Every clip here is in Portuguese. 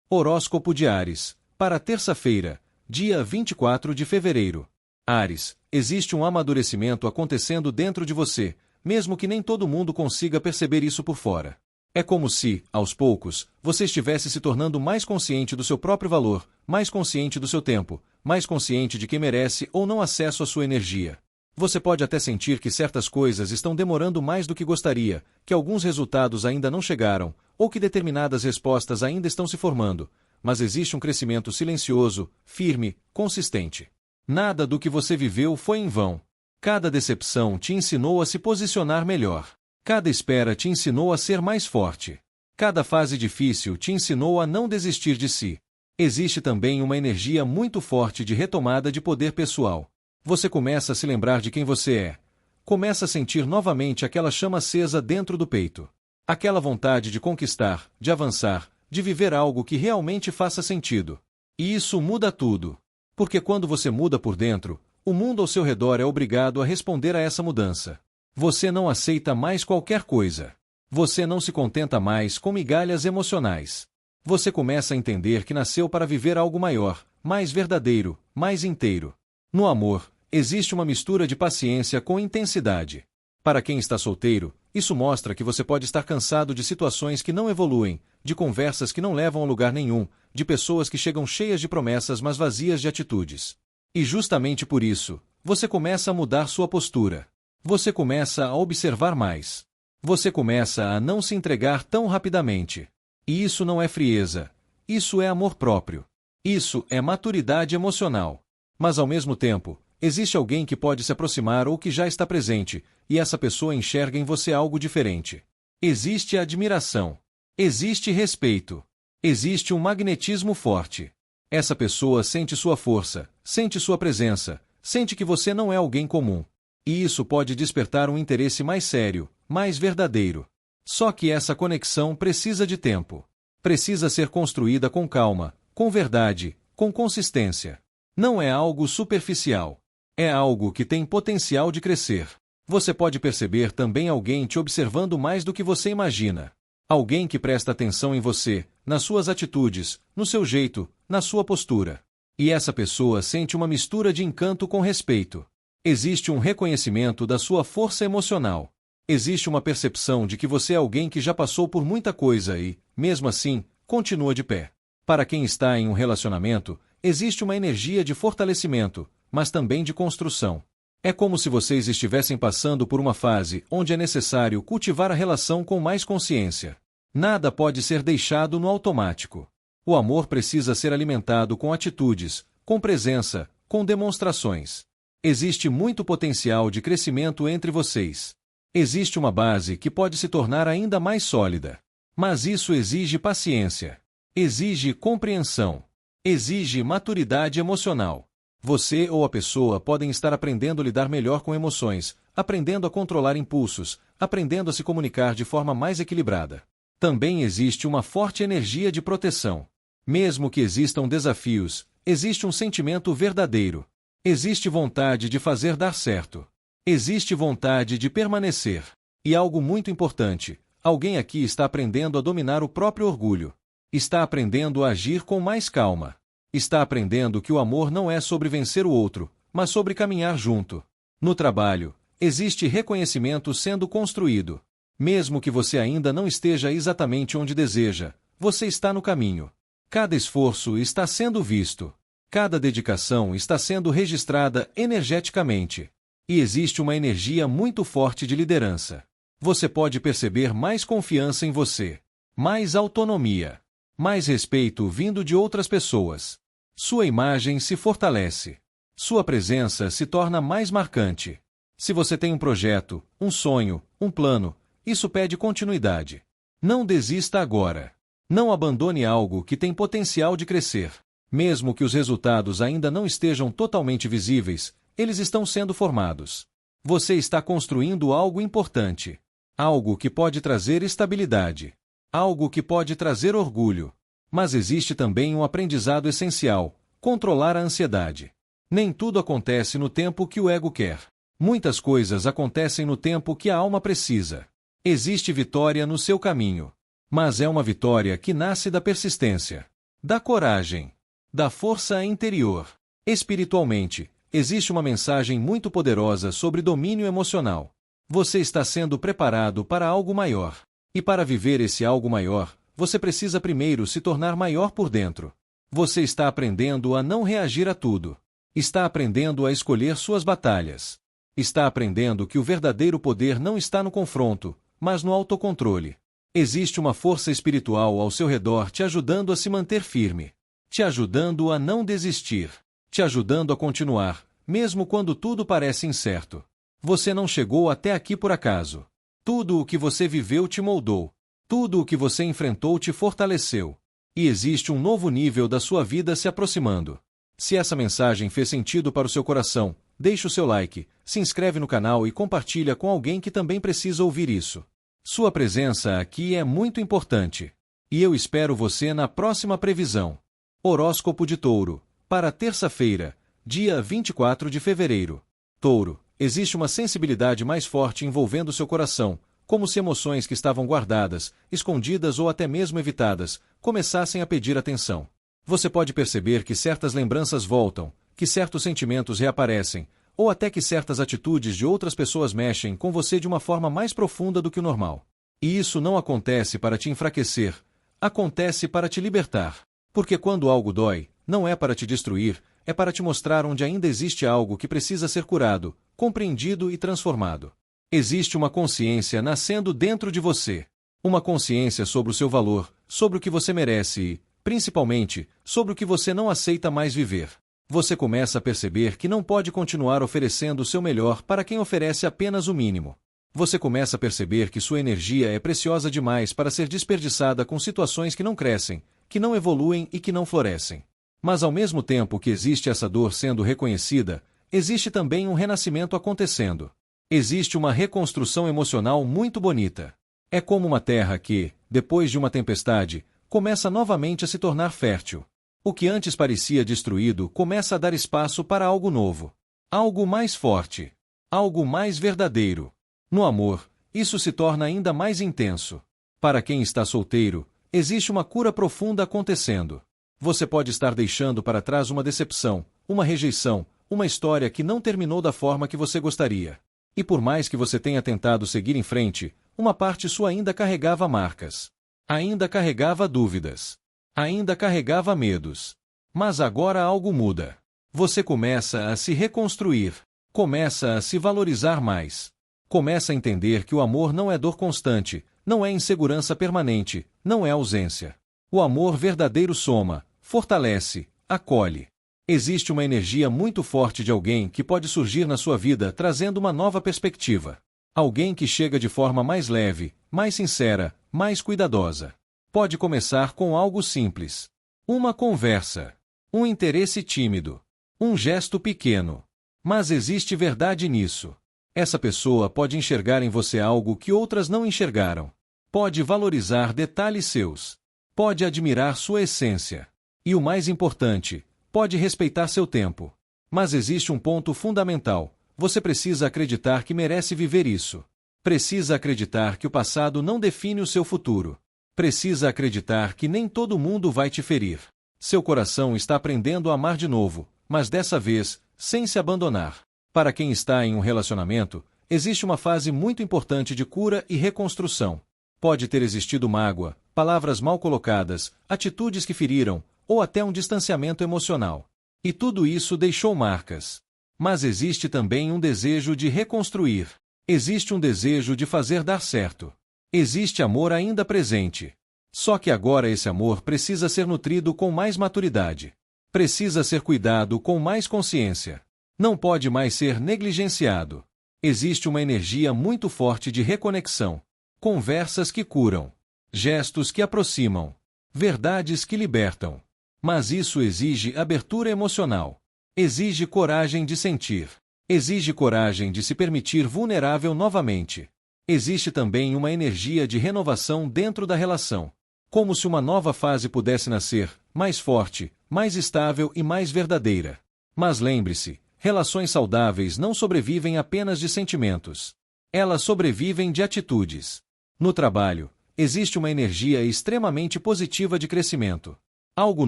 Horóscopo de Áries, para terça-feira, dia 24 de fevereiro. Áries, existe um amadurecimento acontecendo dentro de você, mesmo que nem todo mundo consiga perceber isso por fora. É como se, aos poucos, você estivesse se tornando mais consciente do seu próprio valor, mais consciente do seu tempo, mais consciente de quem merece ou não acesso à sua energia. Você pode até sentir que certas coisas estão demorando mais do que gostaria, que alguns resultados ainda não chegaram, ou que determinadas respostas ainda estão se formando, mas existe um crescimento silencioso, firme, consistente. Nada do que você viveu foi em vão. Cada decepção te ensinou a se posicionar melhor. Cada espera te ensinou a ser mais forte. Cada fase difícil te ensinou a não desistir de si. Existe também uma energia muito forte de retomada de poder pessoal. Você começa a se lembrar de quem você é. Começa a sentir novamente aquela chama acesa dentro do peito. Aquela vontade de conquistar, de avançar, de viver algo que realmente faça sentido. E isso muda tudo. Porque quando você muda por dentro, o mundo ao seu redor é obrigado a responder a essa mudança. Você não aceita mais qualquer coisa. Você não se contenta mais com migalhas emocionais. Você começa a entender que nasceu para viver algo maior, mais verdadeiro, mais inteiro. No amor, existe uma mistura de paciência com intensidade. Para quem está solteiro, isso mostra que você pode estar cansado de situações que não evoluem, de conversas que não levam a lugar nenhum, de pessoas que chegam cheias de promessas mas vazias de atitudes. E justamente por isso, você começa a mudar sua postura. Você começa a observar mais. Você começa a não se entregar tão rapidamente. E isso não é frieza. Isso é amor próprio. Isso é maturidade emocional. Mas ao mesmo tempo, existe alguém que pode se aproximar ou que já está presente, e essa pessoa enxerga em você algo diferente. Existe admiração. Existe respeito. Existe um magnetismo forte. Essa pessoa sente sua força, sente sua presença, sente que você não é alguém comum. E isso pode despertar um interesse mais sério, mais verdadeiro. Só que essa conexão precisa de tempo. Precisa ser construída com calma, com verdade, com consistência. Não é algo superficial. É algo que tem potencial de crescer. Você pode perceber também alguém te observando mais do que você imagina. Alguém que presta atenção em você, nas suas atitudes, no seu jeito, na sua postura. E essa pessoa sente uma mistura de encanto com respeito. Existe um reconhecimento da sua força emocional. Existe uma percepção de que você é alguém que já passou por muita coisa e, mesmo assim, continua de pé. Para quem está em um relacionamento, existe uma energia de fortalecimento, mas também de construção. É como se vocês estivessem passando por uma fase onde é necessário cultivar a relação com mais consciência. Nada pode ser deixado no automático. O amor precisa ser alimentado com atitudes, com presença, com demonstrações. Existe muito potencial de crescimento entre vocês. Existe uma base que pode se tornar ainda mais sólida. Mas isso exige paciência. Exige compreensão. Exige maturidade emocional. Você ou a pessoa podem estar aprendendo a lidar melhor com emoções, aprendendo a controlar impulsos, aprendendo a se comunicar de forma mais equilibrada. Também existe uma forte energia de proteção. Mesmo que existam desafios, existe um sentimento verdadeiro. Existe vontade de fazer dar certo. Existe vontade de permanecer. E algo muito importante, alguém aqui está aprendendo a dominar o próprio orgulho. Está aprendendo a agir com mais calma. Está aprendendo que o amor não é sobre vencer o outro, mas sobre caminhar junto. No trabalho, existe reconhecimento sendo construído. Mesmo que você ainda não esteja exatamente onde deseja, você está no caminho. Cada esforço está sendo visto. Cada dedicação está sendo registrada energeticamente. E existe uma energia muito forte de liderança. Você pode perceber mais confiança em você, mais autonomia, mais respeito vindo de outras pessoas. Sua imagem se fortalece. Sua presença se torna mais marcante. Se você tem um projeto, um sonho, um plano, isso pede continuidade. Não desista agora. Não abandone algo que tem potencial de crescer. Mesmo que os resultados ainda não estejam totalmente visíveis, eles estão sendo formados. Você está construindo algo importante. Algo que pode trazer estabilidade. Algo que pode trazer orgulho. Mas existe também um aprendizado essencial: controlar a ansiedade. Nem tudo acontece no tempo que o ego quer. Muitas coisas acontecem no tempo que a alma precisa. Existe vitória no seu caminho. Mas é uma vitória que nasce da persistência. da coragem, da força interior. Espiritualmente, existe uma mensagem muito poderosa sobre domínio emocional. Você está sendo preparado para algo maior. E para viver esse algo maior, você precisa primeiro se tornar maior por dentro. Você está aprendendo a não reagir a tudo. Está aprendendo a escolher suas batalhas. Está aprendendo que o verdadeiro poder não está no confronto, mas no autocontrole. Existe uma força espiritual ao seu redor te ajudando a se manter firme, te ajudando a não desistir, te ajudando a continuar, mesmo quando tudo parece incerto. Você não chegou até aqui por acaso. Tudo o que você viveu te moldou. Tudo o que você enfrentou te fortaleceu. E existe um novo nível da sua vida se aproximando. Se essa mensagem fez sentido para o seu coração, deixe o seu like, se inscreve no canal e compartilha com alguém que também precisa ouvir isso. Sua presença aqui é muito importante. E eu espero você na próxima previsão. Horóscopo de Touro, para terça-feira, dia 24 de fevereiro. Touro, existe uma sensibilidade mais forte envolvendo seu coração, como se emoções que estavam guardadas, escondidas ou até mesmo evitadas, começassem a pedir atenção. Você pode perceber que certas lembranças voltam, que certos sentimentos reaparecem, ou até que certas atitudes de outras pessoas mexem com você de uma forma mais profunda do que o normal. E isso não acontece para te enfraquecer, acontece para te libertar. Porque quando algo dói, não é para te destruir, é para te mostrar onde ainda existe algo que precisa ser curado, compreendido e transformado. Existe uma consciência nascendo dentro de você. Uma consciência sobre o seu valor, sobre o que você merece e, principalmente, sobre o que você não aceita mais viver. Você começa a perceber que não pode continuar oferecendo o seu melhor para quem oferece apenas o mínimo. Você começa a perceber que sua energia é preciosa demais para ser desperdiçada com situações que não crescem, que não evoluem e que não florescem. Mas ao mesmo tempo que existe essa dor sendo reconhecida, existe também um renascimento acontecendo. Existe uma reconstrução emocional muito bonita. É como uma terra que, depois de uma tempestade, começa novamente a se tornar fértil. O que antes parecia destruído começa a dar espaço para algo novo. Algo mais forte. Algo mais verdadeiro. No amor, isso se torna ainda mais intenso. Para quem está solteiro, existe uma cura profunda acontecendo. Você pode estar deixando para trás uma decepção, uma rejeição, uma história que não terminou da forma que você gostaria. E por mais que você tenha tentado seguir em frente, uma parte sua ainda carregava marcas. Ainda carregava dúvidas. Ainda carregava medos. Mas agora algo muda. Você começa a se reconstruir. Começa a se valorizar mais. Começa a entender que o amor não é dor constante, não é insegurança permanente, não é ausência. O amor verdadeiro soma, fortalece, acolhe. Existe uma energia muito forte de alguém que pode surgir na sua vida trazendo uma nova perspectiva. Alguém que chega de forma mais leve, mais sincera, mais cuidadosa. Pode começar com algo simples. Uma conversa. Um interesse tímido. Um gesto pequeno. Mas existe verdade nisso. Essa pessoa pode enxergar em você algo que outras não enxergaram. Pode valorizar detalhes seus. Pode admirar sua essência. E o mais importante, pode respeitar seu tempo. Mas existe um ponto fundamental. Você precisa acreditar que merece viver isso. Precisa acreditar que o passado não define o seu futuro. Precisa acreditar que nem todo mundo vai te ferir. Seu coração está aprendendo a amar de novo, mas dessa vez, sem se abandonar. Para quem está em um relacionamento, existe uma fase muito importante de cura e reconstrução. Pode ter existido mágoa, palavras mal colocadas, atitudes que feriram, ou até um distanciamento emocional. E tudo isso deixou marcas. Mas existe também um desejo de reconstruir. Existe um desejo de fazer dar certo. Existe amor ainda presente. Só que agora esse amor precisa ser nutrido com mais maturidade. Precisa ser cuidado com mais consciência. Não pode mais ser negligenciado. Existe uma energia muito forte de reconexão. Conversas que curam. Gestos que aproximam. Verdades que libertam. Mas isso exige abertura emocional. Exige coragem de sentir. Exige coragem de se permitir vulnerável novamente. Existe também uma energia de renovação dentro da relação. Como se uma nova fase pudesse nascer, mais forte, mais estável e mais verdadeira. Mas lembre-se, relações saudáveis não sobrevivem apenas de sentimentos. Elas sobrevivem de atitudes. No trabalho, existe uma energia extremamente positiva de crescimento. Algo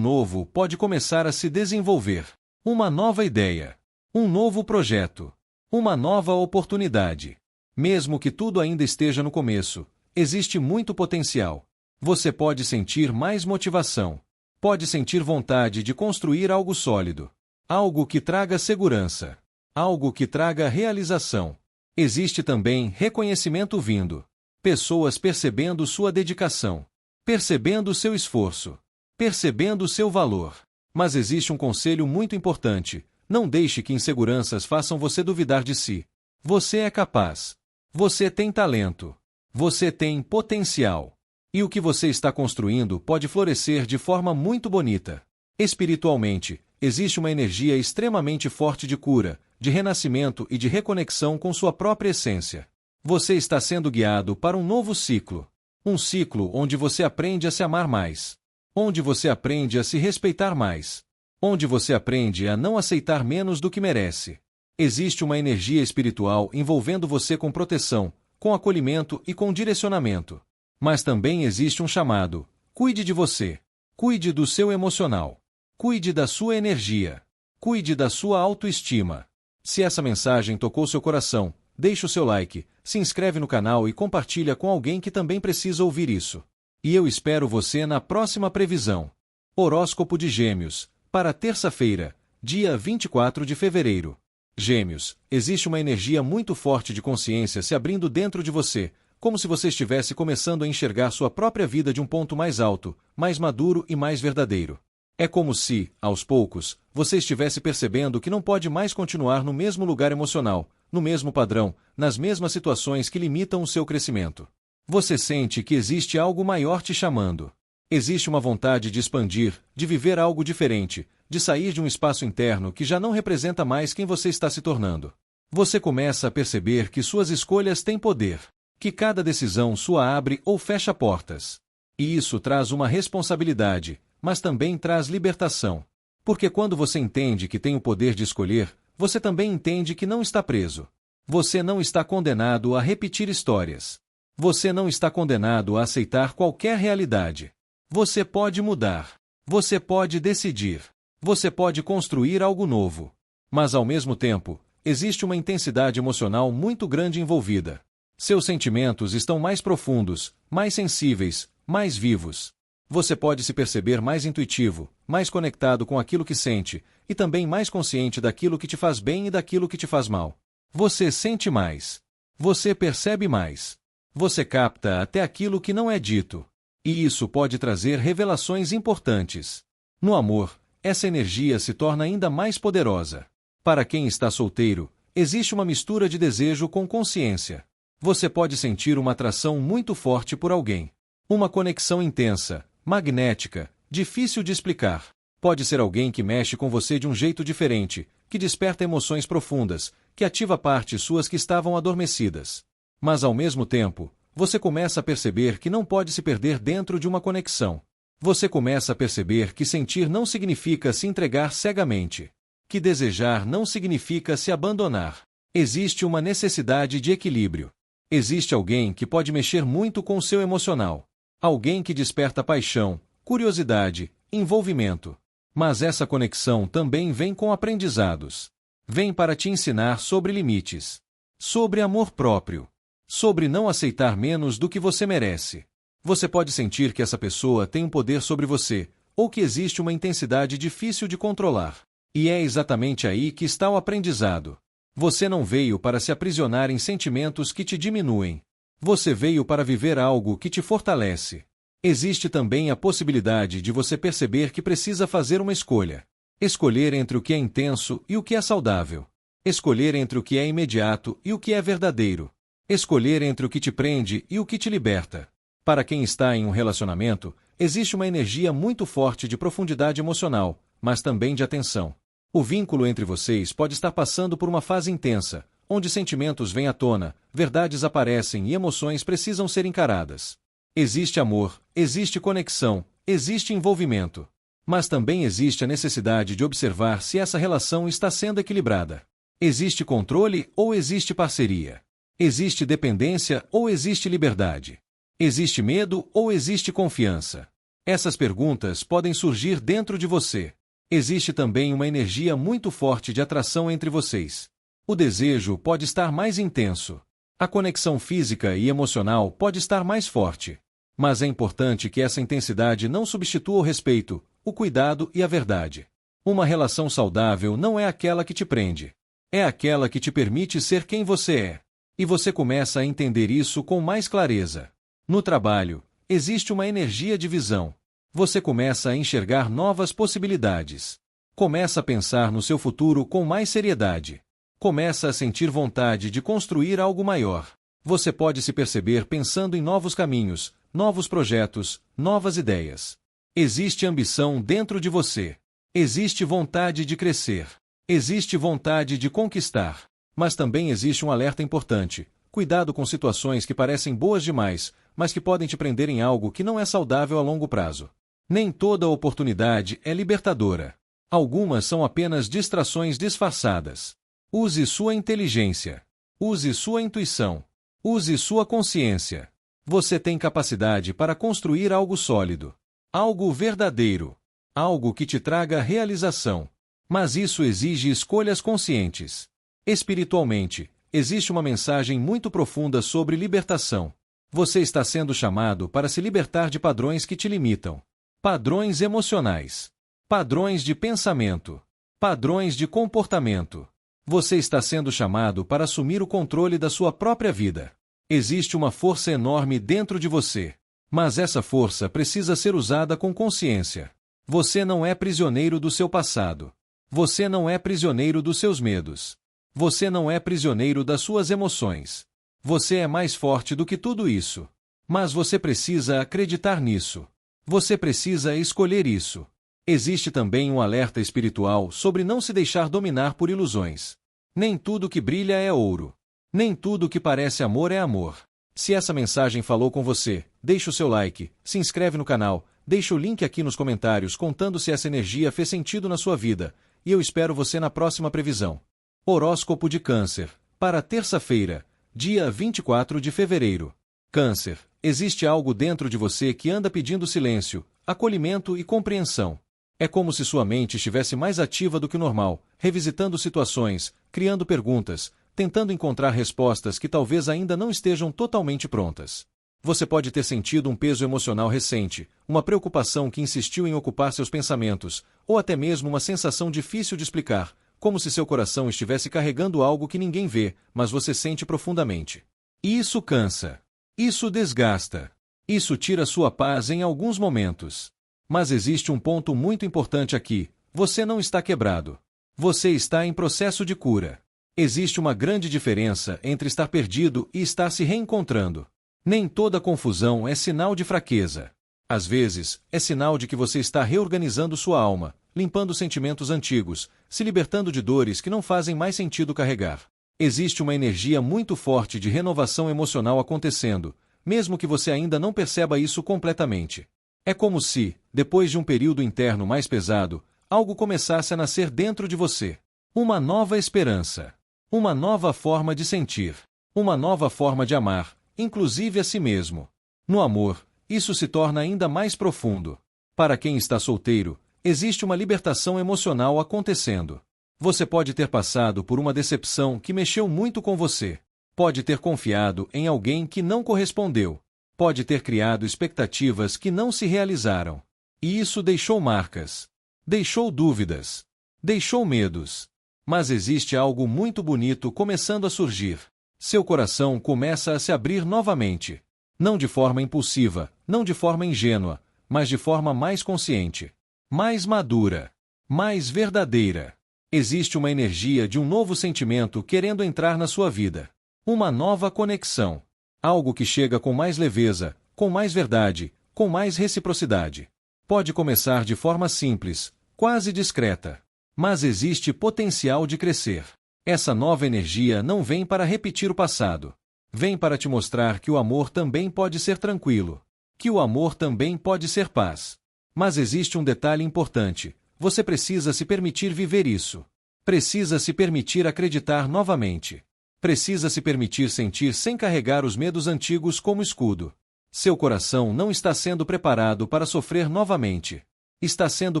novo pode começar a se desenvolver. Uma nova ideia. Um novo projeto. Uma nova oportunidade. Mesmo que tudo ainda esteja no começo, existe muito potencial. Você pode sentir mais motivação. Pode sentir vontade de construir algo sólido. Algo que traga segurança. Algo que traga realização. Existe também reconhecimento vindo. Pessoas percebendo sua dedicação. Percebendo seu esforço. Percebendo seu valor. Mas existe um conselho muito importante. Não deixe que inseguranças façam você duvidar de si. Você é capaz. Você tem talento. Você tem potencial. E o que você está construindo pode florescer de forma muito bonita. Espiritualmente, existe uma energia extremamente forte de cura, de renascimento e de reconexão com sua própria essência. Você está sendo guiado para um novo ciclo. Um ciclo onde você aprende a se amar mais. Onde você aprende a se respeitar mais. Onde você aprende a não aceitar menos do que merece. Existe uma energia espiritual envolvendo você com proteção, com acolhimento e com direcionamento. Mas também existe um chamado. Cuide de você. Cuide do seu emocional. Cuide da sua energia. Cuide da sua autoestima. Se essa mensagem tocou seu coração, deixe o seu like, se inscreve no canal e compartilha com alguém que também precisa ouvir isso. E eu espero você na próxima previsão. Horóscopo de Gêmeos, para terça-feira, dia 24 de fevereiro. Gêmeos, existe uma energia muito forte de consciência se abrindo dentro de você, como se você estivesse começando a enxergar sua própria vida de um ponto mais alto, mais maduro e mais verdadeiro. É como se, aos poucos, você estivesse percebendo que não pode mais continuar no mesmo lugar emocional, no mesmo padrão, nas mesmas situações que limitam o seu crescimento. Você sente que existe algo maior te chamando. Existe uma vontade de expandir, de viver algo diferente, de sair de um espaço interno que já não representa mais quem você está se tornando. Você começa a perceber que suas escolhas têm poder, que cada decisão sua abre ou fecha portas. E isso traz uma responsabilidade, mas também traz libertação. Porque quando você entende que tem o poder de escolher, você também entende que não está preso. Você não está condenado a repetir histórias. Você não está condenado a aceitar qualquer realidade. Você pode mudar. Você pode decidir. Você pode construir algo novo. Mas ao mesmo tempo, existe uma intensidade emocional muito grande envolvida. Seus sentimentos estão mais profundos, mais sensíveis, mais vivos. Você pode se perceber mais intuitivo, mais conectado com aquilo que sente, e também mais consciente daquilo que te faz bem e daquilo que te faz mal. Você sente mais. Você percebe mais. Você capta até aquilo que não é dito. E isso pode trazer revelações importantes. No amor, essa energia se torna ainda mais poderosa. Para quem está solteiro, existe uma mistura de desejo com consciência. Você pode sentir uma atração muito forte por alguém. Uma conexão intensa, magnética, difícil de explicar. Pode ser alguém que mexe com você de um jeito diferente, que desperta emoções profundas, que ativa partes suas que estavam adormecidas. Mas ao mesmo tempo, você começa a perceber que não pode se perder dentro de uma conexão. Você começa a perceber que sentir não significa se entregar cegamente. Que desejar não significa se abandonar. Existe uma necessidade de equilíbrio. Existe alguém que pode mexer muito com o seu emocional. Alguém que desperta paixão, curiosidade, envolvimento. Mas essa conexão também vem com aprendizados. Vem para te ensinar sobre limites. Sobre amor próprio. Sobre não aceitar menos do que você merece. Você pode sentir que essa pessoa tem um poder sobre você, ou que existe uma intensidade difícil de controlar. E é exatamente aí que está o aprendizado. Você não veio para se aprisionar em sentimentos que te diminuem. Você veio para viver algo que te fortalece. Existe também a possibilidade de você perceber que precisa fazer uma escolha. Escolher entre o que é intenso e o que é saudável. Escolher entre o que é imediato e o que é verdadeiro. Escolher entre o que te prende e o que te liberta. Para quem está em um relacionamento, existe uma energia muito forte de profundidade emocional, mas também de atenção. O vínculo entre vocês pode estar passando por uma fase intensa, onde sentimentos vêm à tona, verdades aparecem e emoções precisam ser encaradas. Existe amor, existe conexão, existe envolvimento. Mas também existe a necessidade de observar se essa relação está sendo equilibrada. Existe controle ou existe parceria? Existe dependência ou existe liberdade? Existe medo ou existe confiança? Essas perguntas podem surgir dentro de você. Existe também uma energia muito forte de atração entre vocês. O desejo pode estar mais intenso. A conexão física e emocional pode estar mais forte. Mas é importante que essa intensidade não substitua o respeito, o cuidado e a verdade. Uma relação saudável não é aquela que te prende. É aquela que te permite ser quem você é. E você começa a entender isso com mais clareza. No trabalho, existe uma energia de visão. Você começa a enxergar novas possibilidades. Começa a pensar no seu futuro com mais seriedade. Começa a sentir vontade de construir algo maior. Você pode se perceber pensando em novos caminhos, novos projetos, novas ideias. Existe ambição dentro de você. Existe vontade de crescer. Existe vontade de conquistar. Mas também existe um alerta importante. Cuidado com situações que parecem boas demais, mas que podem te prender em algo que não é saudável a longo prazo. Nem toda oportunidade é libertadora. Algumas são apenas distrações disfarçadas. Use sua inteligência. Use sua intuição. Use sua consciência. Você tem capacidade para construir algo sólido. Algo verdadeiro. Algo que te traga realização. Mas isso exige escolhas conscientes. Espiritualmente, existe uma mensagem muito profunda sobre libertação. Você está sendo chamado para se libertar de padrões que te limitam. Padrões emocionais. Padrões de pensamento. Padrões de comportamento. Você está sendo chamado para assumir o controle da sua própria vida. Existe uma força enorme dentro de você. Mas essa força precisa ser usada com consciência. Você não é prisioneiro do seu passado. Você não é prisioneiro dos seus medos. Você não é prisioneiro das suas emoções. Você é mais forte do que tudo isso. Mas você precisa acreditar nisso. Você precisa escolher isso. Existe também um alerta espiritual sobre não se deixar dominar por ilusões. Nem tudo que brilha é ouro. Nem tudo que parece amor é amor. Se essa mensagem falou com você, deixe o seu like, se inscreve no canal, deixe o link aqui nos comentários contando se essa energia fez sentido na sua vida, e eu espero você na próxima previsão. Horóscopo de Câncer, para terça-feira, dia 24 de fevereiro. Câncer, existe algo dentro de você que anda pedindo silêncio, acolhimento e compreensão. É como se sua mente estivesse mais ativa do que o normal, revisitando situações, criando perguntas, tentando encontrar respostas que talvez ainda não estejam totalmente prontas. Você pode ter sentido um peso emocional recente, uma preocupação que insistiu em ocupar seus pensamentos, ou até mesmo uma sensação difícil de explicar, como se seu coração estivesse carregando algo que ninguém vê, mas você sente profundamente. E isso cansa. Isso desgasta. Isso tira sua paz em alguns momentos. Mas existe um ponto muito importante aqui: você não está quebrado. Você está em processo de cura. Existe uma grande diferença entre estar perdido e estar se reencontrando. Nem toda confusão é sinal de fraqueza. Às vezes, é sinal de que você está reorganizando sua alma, limpando sentimentos antigos, se libertando de dores que não fazem mais sentido carregar. Existe uma energia muito forte de renovação emocional acontecendo, mesmo que você ainda não perceba isso completamente. É como se, depois de um período interno mais pesado, algo começasse a nascer dentro de você. Uma nova esperança. Uma nova forma de sentir. Uma nova forma de amar, inclusive a si mesmo. No amor, isso se torna ainda mais profundo. Para quem está solteiro, existe uma libertação emocional acontecendo. Você pode ter passado por uma decepção que mexeu muito com você. Pode ter confiado em alguém que não correspondeu. Pode ter criado expectativas que não se realizaram. E isso deixou marcas. Deixou dúvidas. Deixou medos. Mas existe algo muito bonito começando a surgir. Seu coração começa a se abrir novamente. Não de forma impulsiva, não de forma ingênua, mas de forma mais consciente. Mais madura. Mais verdadeira. Existe uma energia de um novo sentimento querendo entrar na sua vida. Uma nova conexão. Algo que chega com mais leveza, com mais verdade, com mais reciprocidade. Pode começar de forma simples, quase discreta. Mas existe potencial de crescer. Essa nova energia não vem para repetir o passado. Vem para te mostrar que o amor também pode ser tranquilo. Que o amor também pode ser paz. Mas existe um detalhe importante. Você precisa se permitir viver isso. Precisa se permitir acreditar novamente. Precisa se permitir sentir sem carregar os medos antigos como escudo. Seu coração não está sendo preparado para sofrer novamente. Está sendo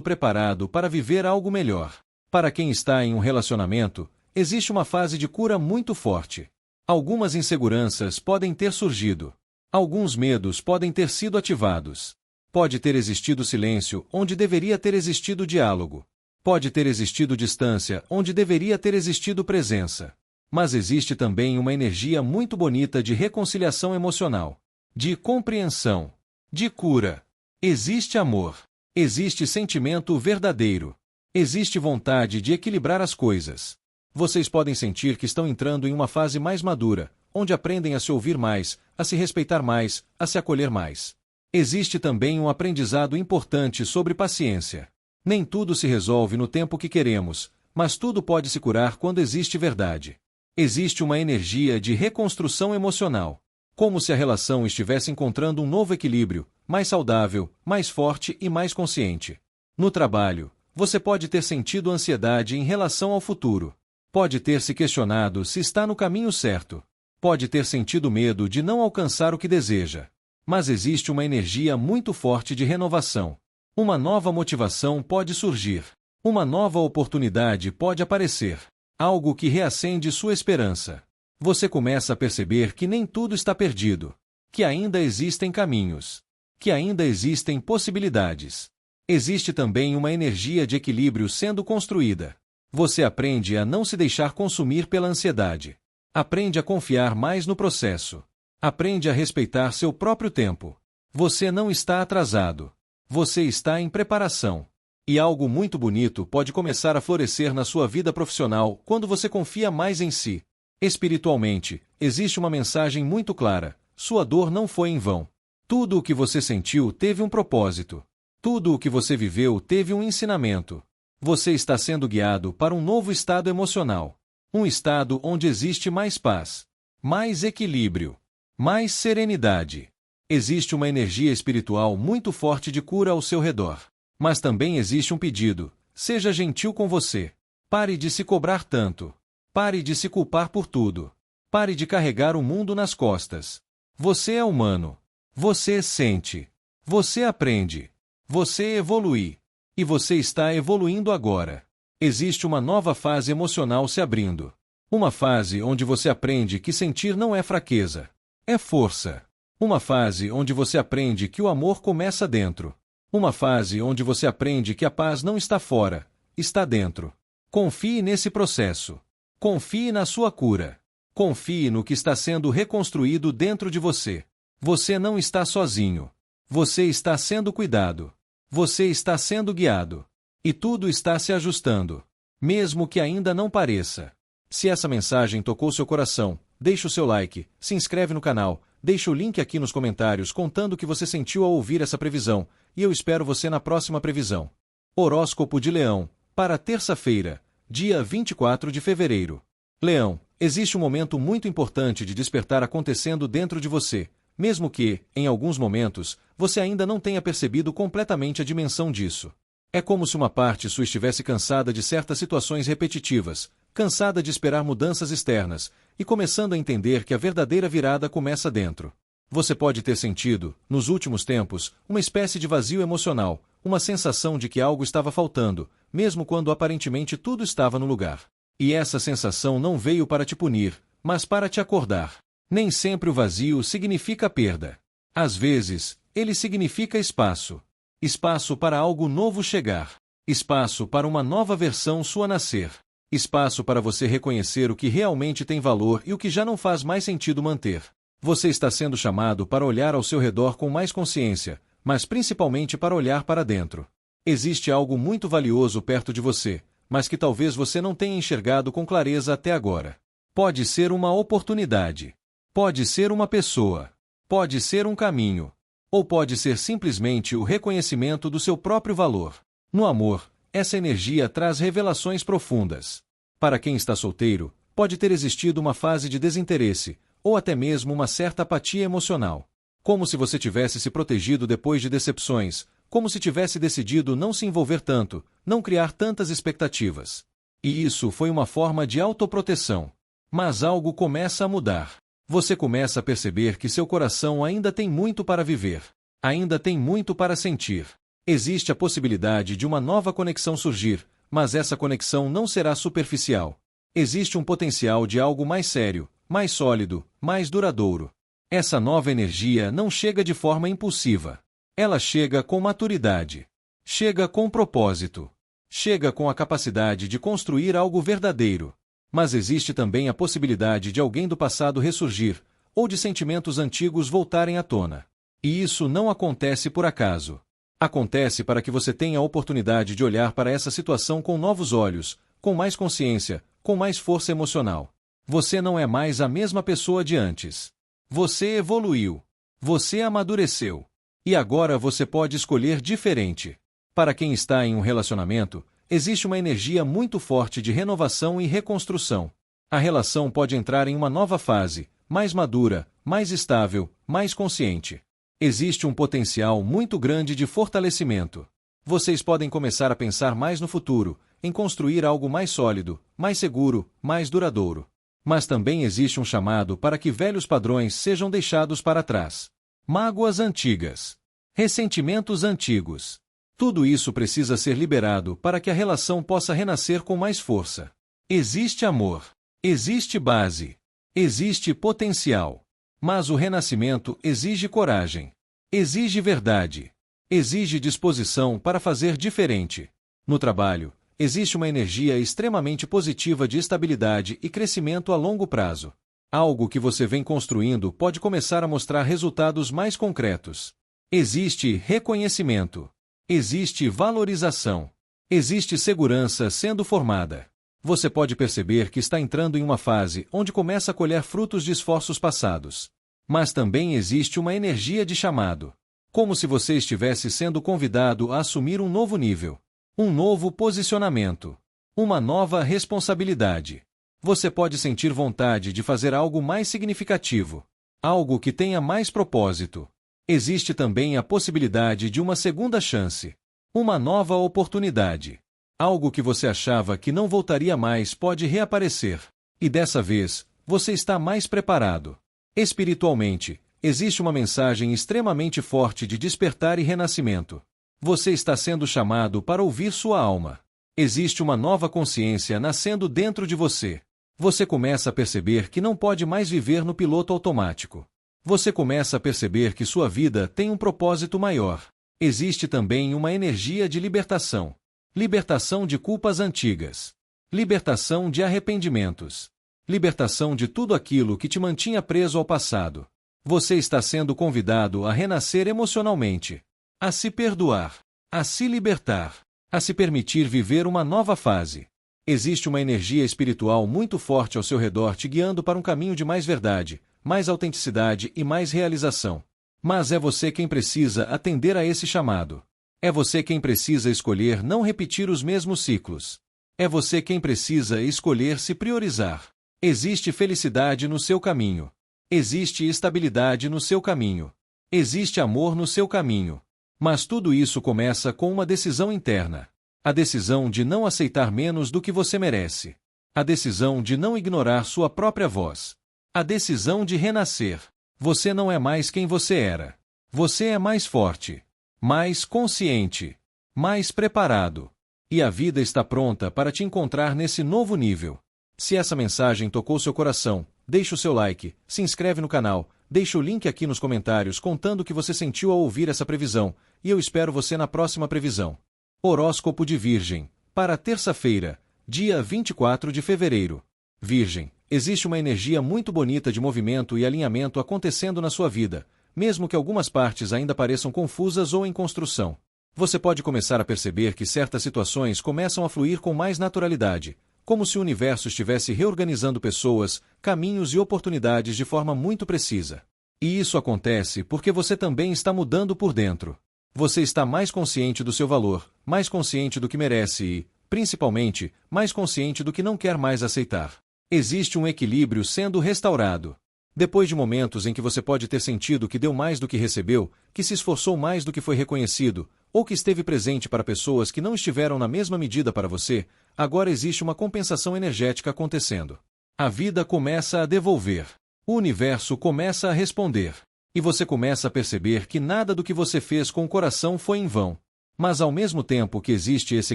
preparado para viver algo melhor. Para quem está em um relacionamento, existe uma fase de cura muito forte. Algumas inseguranças podem ter surgido. Alguns medos podem ter sido ativados. Pode ter existido silêncio onde deveria ter existido diálogo. Pode ter existido distância onde deveria ter existido presença. Mas existe também uma energia muito bonita de reconciliação emocional, de compreensão, de cura. Existe amor. Existe sentimento verdadeiro. Existe vontade de equilibrar as coisas. Vocês podem sentir que estão entrando em uma fase mais madura, onde aprendem a se ouvir mais, a se respeitar mais, a se acolher mais. Existe também um aprendizado importante sobre paciência. Nem tudo se resolve no tempo que queremos, mas tudo pode se curar quando existe verdade. Existe uma energia de reconstrução emocional. Como se a relação estivesse encontrando um novo equilíbrio, mais saudável, mais forte e mais consciente. No trabalho, você pode ter sentido ansiedade em relação ao futuro. Pode ter se questionado se está no caminho certo. Pode ter sentido medo de não alcançar o que deseja. Mas existe uma energia muito forte de renovação. Uma nova motivação pode surgir. Uma nova oportunidade pode aparecer. Algo que reacende sua esperança. Você começa a perceber que nem tudo está perdido. Que ainda existem caminhos. Que ainda existem possibilidades. Existe também uma energia de equilíbrio sendo construída. Você aprende a não se deixar consumir pela ansiedade. Aprende a confiar mais no processo. Aprende a respeitar seu próprio tempo. Você não está atrasado. Você está em preparação. E algo muito bonito pode começar a florescer na sua vida profissional quando você confia mais em si. Espiritualmente, existe uma mensagem muito clara: sua dor não foi em vão. Tudo o que você sentiu teve um propósito. Tudo o que você viveu teve um ensinamento. Você está sendo guiado para um novo estado emocional. Um estado onde existe mais paz, mais equilíbrio, mais serenidade. Existe uma energia espiritual muito forte de cura ao seu redor. Mas também existe um pedido: seja gentil com você. Pare de se cobrar tanto. Pare de se culpar por tudo. Pare de carregar o mundo nas costas. Você é humano. Você sente. Você aprende. Você evolui. E você está evoluindo agora. Existe uma nova fase emocional se abrindo. Uma fase onde você aprende que sentir não é fraqueza. É força. Uma fase onde você aprende que o amor começa dentro. Uma fase onde você aprende que a paz não está fora, está dentro. Confie nesse processo. Confie na sua cura. Confie no que está sendo reconstruído dentro de você. Você não está sozinho. Você está sendo cuidado. Você está sendo guiado. E tudo está se ajustando. Mesmo que ainda não pareça. Se essa mensagem tocou seu coração, deixe o seu like, se inscreve no canal, deixe o link aqui nos comentários contando o que você sentiu ao ouvir essa previsão, e eu espero você na próxima previsão. Horóscopo de Leão, para terça-feira, dia 24 de fevereiro. Leão, existe um momento muito importante de despertar acontecendo dentro de você, mesmo que, em alguns momentos, você ainda não tenha percebido completamente a dimensão disso. É como se uma parte sua estivesse cansada de certas situações repetitivas, cansada de esperar mudanças externas, e começando a entender que a verdadeira virada começa dentro. Você pode ter sentido, nos últimos tempos, uma espécie de vazio emocional, uma sensação de que algo estava faltando, mesmo quando aparentemente tudo estava no lugar. E essa sensação não veio para te punir, mas para te acordar. Nem sempre o vazio significa perda. Às vezes, ele significa espaço. Espaço para algo novo chegar. Espaço para uma nova versão sua nascer. Espaço para você reconhecer o que realmente tem valor e o que já não faz mais sentido manter. Você está sendo chamado para olhar ao seu redor com mais consciência, mas principalmente para olhar para dentro. Existe algo muito valioso perto de você, mas que talvez você não tenha enxergado com clareza até agora. Pode ser uma oportunidade. Pode ser uma pessoa. Pode ser um caminho. Ou pode ser simplesmente o reconhecimento do seu próprio valor. No amor, essa energia traz revelações profundas. Para quem está solteiro, pode ter existido uma fase de desinteresse, ou até mesmo uma certa apatia emocional. Como se você tivesse se protegido depois de decepções, como se tivesse decidido não se envolver tanto, não criar tantas expectativas. E isso foi uma forma de autoproteção. Mas algo começa a mudar. Você começa a perceber que seu coração ainda tem muito para viver. Ainda tem muito para sentir. Existe a possibilidade de uma nova conexão surgir, mas essa conexão não será superficial. Existe um potencial de algo mais sério, mais sólido, mais duradouro. Essa nova energia não chega de forma impulsiva. Ela chega com maturidade. Chega com propósito. Chega com a capacidade de construir algo verdadeiro. Mas existe também a possibilidade de alguém do passado ressurgir, ou de sentimentos antigos voltarem à tona. E isso não acontece por acaso. Acontece para que você tenha a oportunidade de olhar para essa situação com novos olhos, com mais consciência, com mais força emocional. Você não é mais a mesma pessoa de antes. Você evoluiu. Você amadureceu. E agora você pode escolher diferente. Para quem está em um relacionamento, existe uma energia muito forte de renovação e reconstrução. A relação pode entrar em uma nova fase, mais madura, mais estável, mais consciente. Existe um potencial muito grande de fortalecimento. Vocês podem começar a pensar mais no futuro, em construir algo mais sólido, mais seguro, mais duradouro. Mas também existe um chamado para que velhos padrões sejam deixados para trás. Mágoas antigas. Ressentimentos antigos. Tudo isso precisa ser liberado para que a relação possa renascer com mais força. Existe amor. Existe base. Existe potencial. Mas o renascimento exige coragem. Exige verdade. Exige disposição para fazer diferente. No trabalho, existe uma energia extremamente positiva de estabilidade e crescimento a longo prazo. Algo que você vem construindo pode começar a mostrar resultados mais concretos. Existe reconhecimento. Existe valorização. Existe segurança sendo formada. Você pode perceber que está entrando em uma fase onde começa a colher frutos de esforços passados. Mas também existe uma energia de chamado. Como se você estivesse sendo convidado a assumir um novo nível. Um novo posicionamento. Uma nova responsabilidade. Você pode sentir vontade de fazer algo mais significativo. Algo que tenha mais propósito. Existe também a possibilidade de uma segunda chance. Uma nova oportunidade. Algo que você achava que não voltaria mais pode reaparecer. E dessa vez, você está mais preparado. Espiritualmente, existe uma mensagem extremamente forte de despertar e renascimento. Você está sendo chamado para ouvir sua alma. Existe uma nova consciência nascendo dentro de você. Você começa a perceber que não pode mais viver no piloto automático. Você começa a perceber que sua vida tem um propósito maior. Existe também uma energia de libertação. Libertação de culpas antigas. Libertação de arrependimentos. Libertação de tudo aquilo que te mantinha preso ao passado. Você está sendo convidado a renascer emocionalmente. A se perdoar. A se libertar. A se permitir viver uma nova fase. Existe uma energia espiritual muito forte ao seu redor te guiando para um caminho de mais verdade, mais autenticidade e mais realização. Mas é você quem precisa atender a esse chamado. É você quem precisa escolher não repetir os mesmos ciclos. É você quem precisa escolher se priorizar. Existe felicidade no seu caminho. Existe estabilidade no seu caminho. Existe amor no seu caminho. Mas tudo isso começa com uma decisão interna. A decisão de não aceitar menos do que você merece. A decisão de não ignorar sua própria voz. A decisão de renascer. Você não é mais quem você era. Você é mais forte. Mais consciente, mais preparado. E a vida está pronta para te encontrar nesse novo nível. Se essa mensagem tocou seu coração, deixe o seu like, se inscreve no canal, deixe o link aqui nos comentários contando o que você sentiu ao ouvir essa previsão, e eu espero você na próxima previsão. Horóscopo de Virgem, para terça-feira, dia 24 de fevereiro. Virgem, existe uma energia muito bonita de movimento e alinhamento acontecendo na sua vida, mesmo que algumas partes ainda pareçam confusas ou em construção. Você pode começar a perceber que certas situações começam a fluir com mais naturalidade, como se o universo estivesse reorganizando pessoas, caminhos e oportunidades de forma muito precisa. E isso acontece porque você também está mudando por dentro. Você está mais consciente do seu valor, mais consciente do que merece e, principalmente, mais consciente do que não quer mais aceitar. Existe um equilíbrio sendo restaurado. Depois de momentos em que você pode ter sentido que deu mais do que recebeu, que se esforçou mais do que foi reconhecido, ou que esteve presente para pessoas que não estiveram na mesma medida para você, agora existe uma compensação energética acontecendo. A vida começa a devolver. O universo começa a responder. E você começa a perceber que nada do que você fez com o coração foi em vão. Mas ao mesmo tempo que existe esse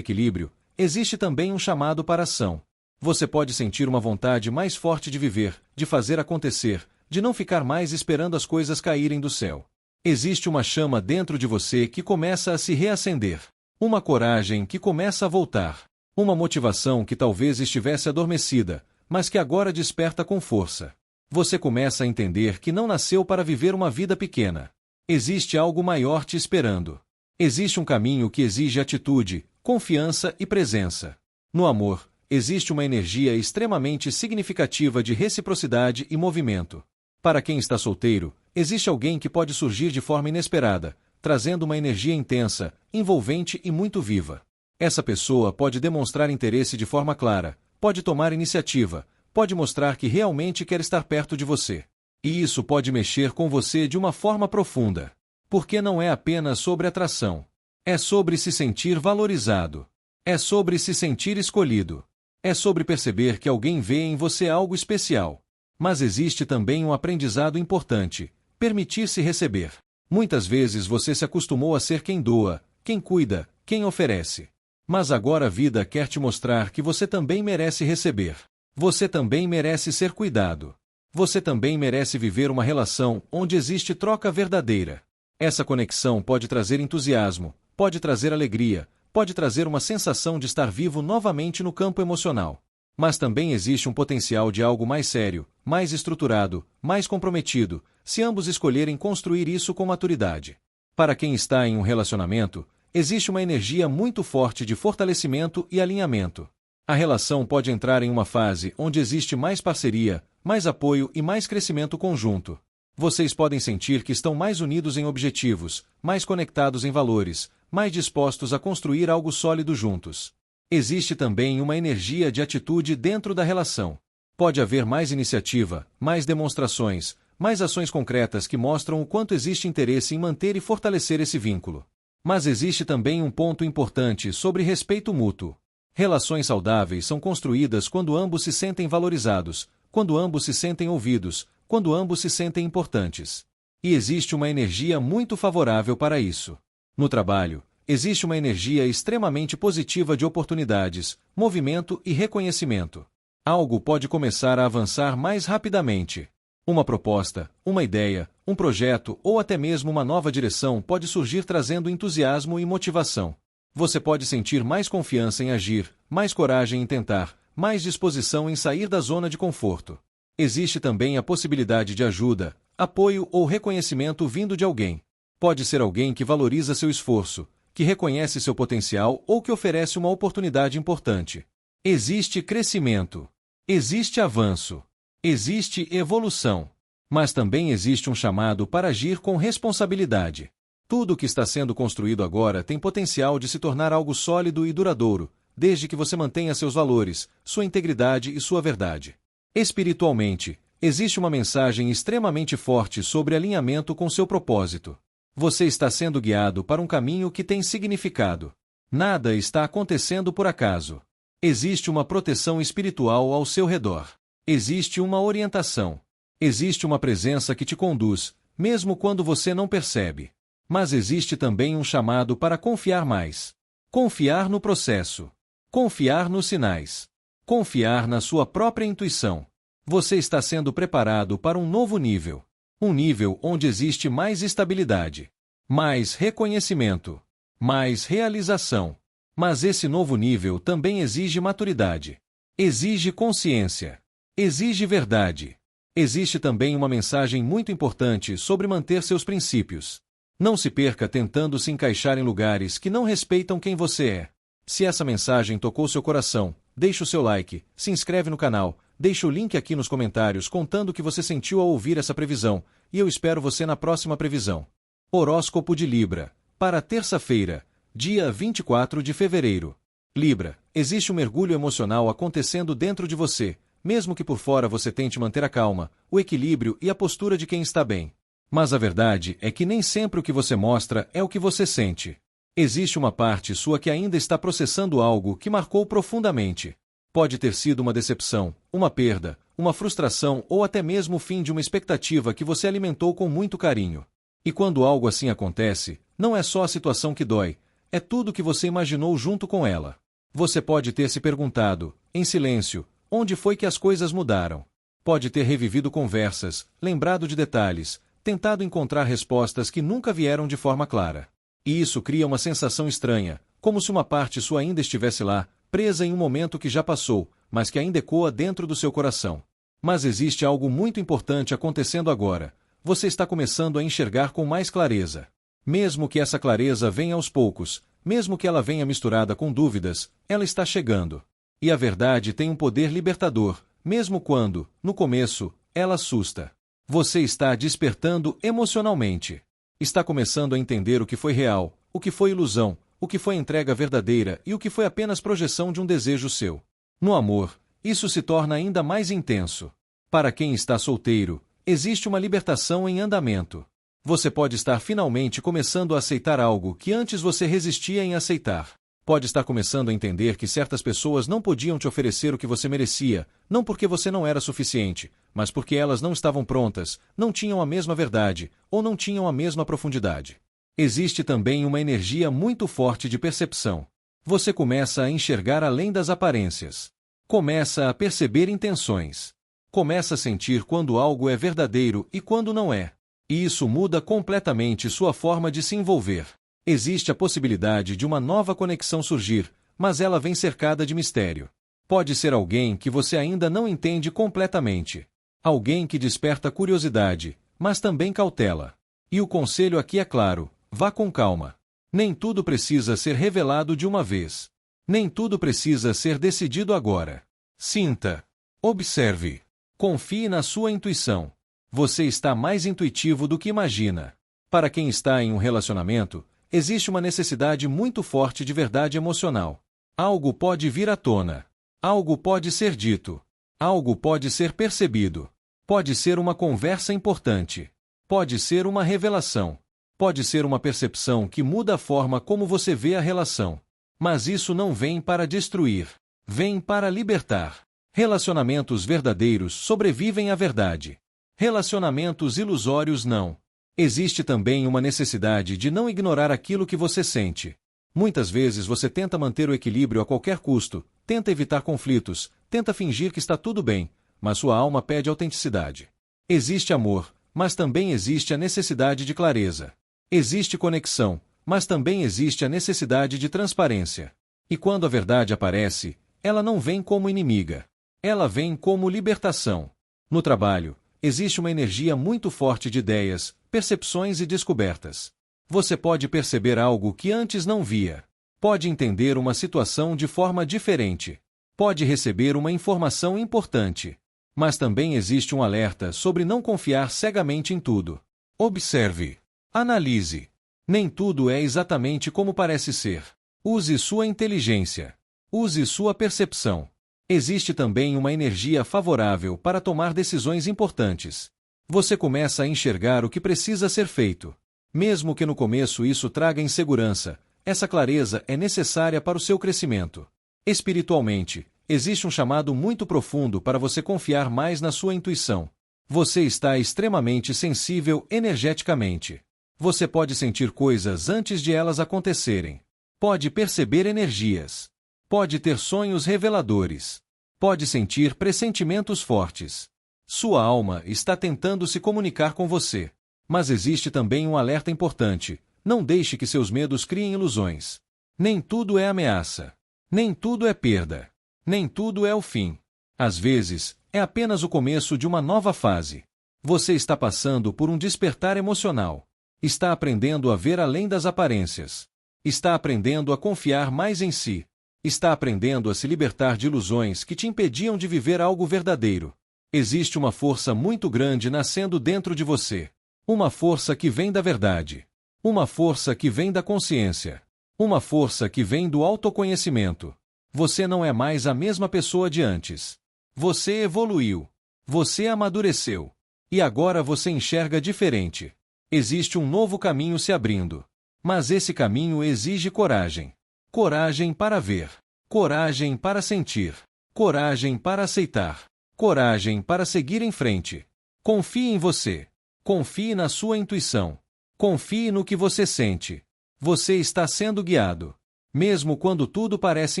equilíbrio, existe também um chamado para ação. Você pode sentir uma vontade mais forte de viver, de fazer acontecer, de não ficar mais esperando as coisas caírem do céu. Existe uma chama dentro de você que começa a se reacender. Uma coragem que começa a voltar. Uma motivação que talvez estivesse adormecida, mas que agora desperta com força. Você começa a entender que não nasceu para viver uma vida pequena. Existe algo maior te esperando. Existe um caminho que exige atitude, confiança e presença. No amor, existe uma energia extremamente significativa de reciprocidade e movimento. Para quem está solteiro, existe alguém que pode surgir de forma inesperada, trazendo uma energia intensa, envolvente e muito viva. Essa pessoa pode demonstrar interesse de forma clara, pode tomar iniciativa, pode mostrar que realmente quer estar perto de você. E isso pode mexer com você de uma forma profunda. Porque não é apenas sobre atração. É sobre se sentir valorizado. É sobre se sentir escolhido. É sobre perceber que alguém vê em você algo especial. Mas existe também um aprendizado importante: permitir-se receber. Muitas vezes você se acostumou a ser quem doa, quem cuida, quem oferece. Mas agora a vida quer te mostrar que você também merece receber. Você também merece ser cuidado. Você também merece viver uma relação onde existe troca verdadeira. Essa conexão pode trazer entusiasmo, pode trazer alegria, pode trazer uma sensação de estar vivo novamente no campo emocional. Mas também existe um potencial de algo mais sério, mais estruturado, mais comprometido, se ambos escolherem construir isso com maturidade. Para quem está em um relacionamento, existe uma energia muito forte de fortalecimento e alinhamento. A relação pode entrar em uma fase onde existe mais parceria, mais apoio e mais crescimento conjunto. Vocês podem sentir que estão mais unidos em objetivos, mais conectados em valores, mais dispostos a construir algo sólido juntos. Existe também uma energia de atitude dentro da relação. Pode haver mais iniciativa, mais demonstrações, mais ações concretas que mostram o quanto existe interesse em manter e fortalecer esse vínculo. Mas existe também um ponto importante sobre respeito mútuo. Relações saudáveis são construídas quando ambos se sentem valorizados, quando ambos se sentem ouvidos, quando ambos se sentem importantes. E existe uma energia muito favorável para isso. No trabalho, existe uma energia extremamente positiva de oportunidades, movimento e reconhecimento. Algo pode começar a avançar mais rapidamente. Uma proposta, uma ideia, um projeto ou até mesmo uma nova direção pode surgir trazendo entusiasmo e motivação. Você pode sentir mais confiança em agir, mais coragem em tentar, mais disposição em sair da zona de conforto. Existe também a possibilidade de ajuda, apoio ou reconhecimento vindo de alguém. Pode ser alguém que valoriza seu esforço, que reconhece seu potencial ou que oferece uma oportunidade importante. Existe crescimento. Existe avanço. Existe evolução. Mas também existe um chamado para agir com responsabilidade. Tudo o que está sendo construído agora tem potencial de se tornar algo sólido e duradouro, desde que você mantenha seus valores, sua integridade e sua verdade. Espiritualmente, existe uma mensagem extremamente forte sobre alinhamento com seu propósito. Você está sendo guiado para um caminho que tem significado. Nada está acontecendo por acaso. Existe uma proteção espiritual ao seu redor. Existe uma orientação. Existe uma presença que te conduz, mesmo quando você não percebe. Mas existe também um chamado para confiar mais. Confiar no processo. Confiar nos sinais. Confiar na sua própria intuição. Você está sendo preparado para um novo nível. Um nível onde existe mais estabilidade, mais reconhecimento, mais realização. Mas esse novo nível também exige maturidade. Exige consciência. Exige verdade. Existe também uma mensagem muito importante sobre manter seus princípios. Não se perca tentando se encaixar em lugares que não respeitam quem você é. Se essa mensagem tocou seu coração, deixe o seu like, se inscreve no canal, deixe o link aqui nos comentários contando o que você sentiu ao ouvir essa previsão, e eu espero você na próxima previsão. Horóscopo de Libra, para terça-feira, dia 24 de fevereiro. Libra, existe um mergulho emocional acontecendo dentro de você, mesmo que por fora você tente manter a calma, o equilíbrio e a postura de quem está bem. Mas a verdade é que nem sempre o que você mostra é o que você sente. Existe uma parte sua que ainda está processando algo que marcou profundamente. Pode ter sido uma decepção, uma perda, uma frustração ou até mesmo o fim de uma expectativa que você alimentou com muito carinho. E quando algo assim acontece, não é só a situação que dói, é tudo que você imaginou junto com ela. Você pode ter se perguntado, em silêncio, onde foi que as coisas mudaram. Pode ter revivido conversas, lembrado de detalhes, tentado encontrar respostas que nunca vieram de forma clara. E isso cria uma sensação estranha, como se uma parte sua ainda estivesse lá, presa em um momento que já passou, mas que ainda ecoa dentro do seu coração. Mas existe algo muito importante acontecendo agora. Você está começando a enxergar com mais clareza. Mesmo que essa clareza venha aos poucos, mesmo que ela venha misturada com dúvidas, ela está chegando. E a verdade tem um poder libertador, mesmo quando, no começo, ela assusta. Você está despertando emocionalmente. Está começando a entender o que foi real, o que foi ilusão, o que foi entrega verdadeira e o que foi apenas projeção de um desejo seu. No amor, isso se torna ainda mais intenso. Para quem está solteiro, existe uma libertação em andamento. Você pode estar finalmente começando a aceitar algo que antes você resistia em aceitar. Pode estar começando a entender que certas pessoas não podiam te oferecer o que você merecia, não porque você não era suficiente, mas porque elas não estavam prontas, não tinham a mesma verdade, ou não tinham a mesma profundidade. Existe também uma energia muito forte de percepção. Você começa a enxergar além das aparências. Começa a perceber intenções. Começa a sentir quando algo é verdadeiro e quando não é. E isso muda completamente sua forma de se envolver. Existe a possibilidade de uma nova conexão surgir, mas ela vem cercada de mistério. Pode ser alguém que você ainda não entende completamente. Alguém que desperta curiosidade, mas também cautela. E o conselho aqui é claro: vá com calma. Nem tudo precisa ser revelado de uma vez. Nem tudo precisa ser decidido agora. Sinta. Observe. Confie na sua intuição. Você está mais intuitivo do que imagina. Para quem está em um relacionamento, existe uma necessidade muito forte de verdade emocional. Algo pode vir à tona. Algo pode ser dito. Algo pode ser percebido. Pode ser uma conversa importante. Pode ser uma revelação. Pode ser uma percepção que muda a forma como você vê a relação. Mas isso não vem para destruir. Vem para libertar. Relacionamentos verdadeiros sobrevivem à verdade. Relacionamentos ilusórios não. Existe também uma necessidade de não ignorar aquilo que você sente. Muitas vezes você tenta manter o equilíbrio a qualquer custo, tenta evitar conflitos, tenta fingir que está tudo bem, mas sua alma pede autenticidade. Existe amor, mas também existe a necessidade de clareza. Existe conexão, mas também existe a necessidade de transparência. E quando a verdade aparece, ela não vem como inimiga. Ela vem como libertação. No trabalho, existe uma energia muito forte de ideias, percepções e descobertas. Você pode perceber algo que antes não via. Pode entender uma situação de forma diferente. Pode receber uma informação importante. Mas também existe um alerta sobre não confiar cegamente em tudo. Observe. Analise. Nem tudo é exatamente como parece ser. Use sua inteligência. Use sua percepção. Existe também uma energia favorável para tomar decisões importantes. Você começa a enxergar o que precisa ser feito. Mesmo que no começo isso traga insegurança, essa clareza é necessária para o seu crescimento. Espiritualmente, existe um chamado muito profundo para você confiar mais na sua intuição. Você está extremamente sensível energeticamente. Você pode sentir coisas antes de elas acontecerem. Pode perceber energias. Pode ter sonhos reveladores. Pode sentir pressentimentos fortes. Sua alma está tentando se comunicar com você. Mas existe também um alerta importante: não deixe que seus medos criem ilusões. Nem tudo é ameaça. Nem tudo é perda. Nem tudo é o fim. Às vezes, é apenas o começo de uma nova fase. Você está passando por um despertar emocional. Está aprendendo a ver além das aparências. Está aprendendo a confiar mais em si. Está aprendendo a se libertar de ilusões que te impediam de viver algo verdadeiro. Existe uma força muito grande nascendo dentro de você. Uma força que vem da verdade. Uma força que vem da consciência. Uma força que vem do autoconhecimento. Você não é mais a mesma pessoa de antes. Você evoluiu. Você amadureceu. E agora você enxerga diferente. Existe um novo caminho se abrindo. Mas esse caminho exige coragem. Coragem para ver. Coragem para sentir. Coragem para aceitar. coragem para seguir em frente. Confie em você. Confie na sua intuição. Confie no que você sente. Você está sendo guiado, mesmo quando tudo parece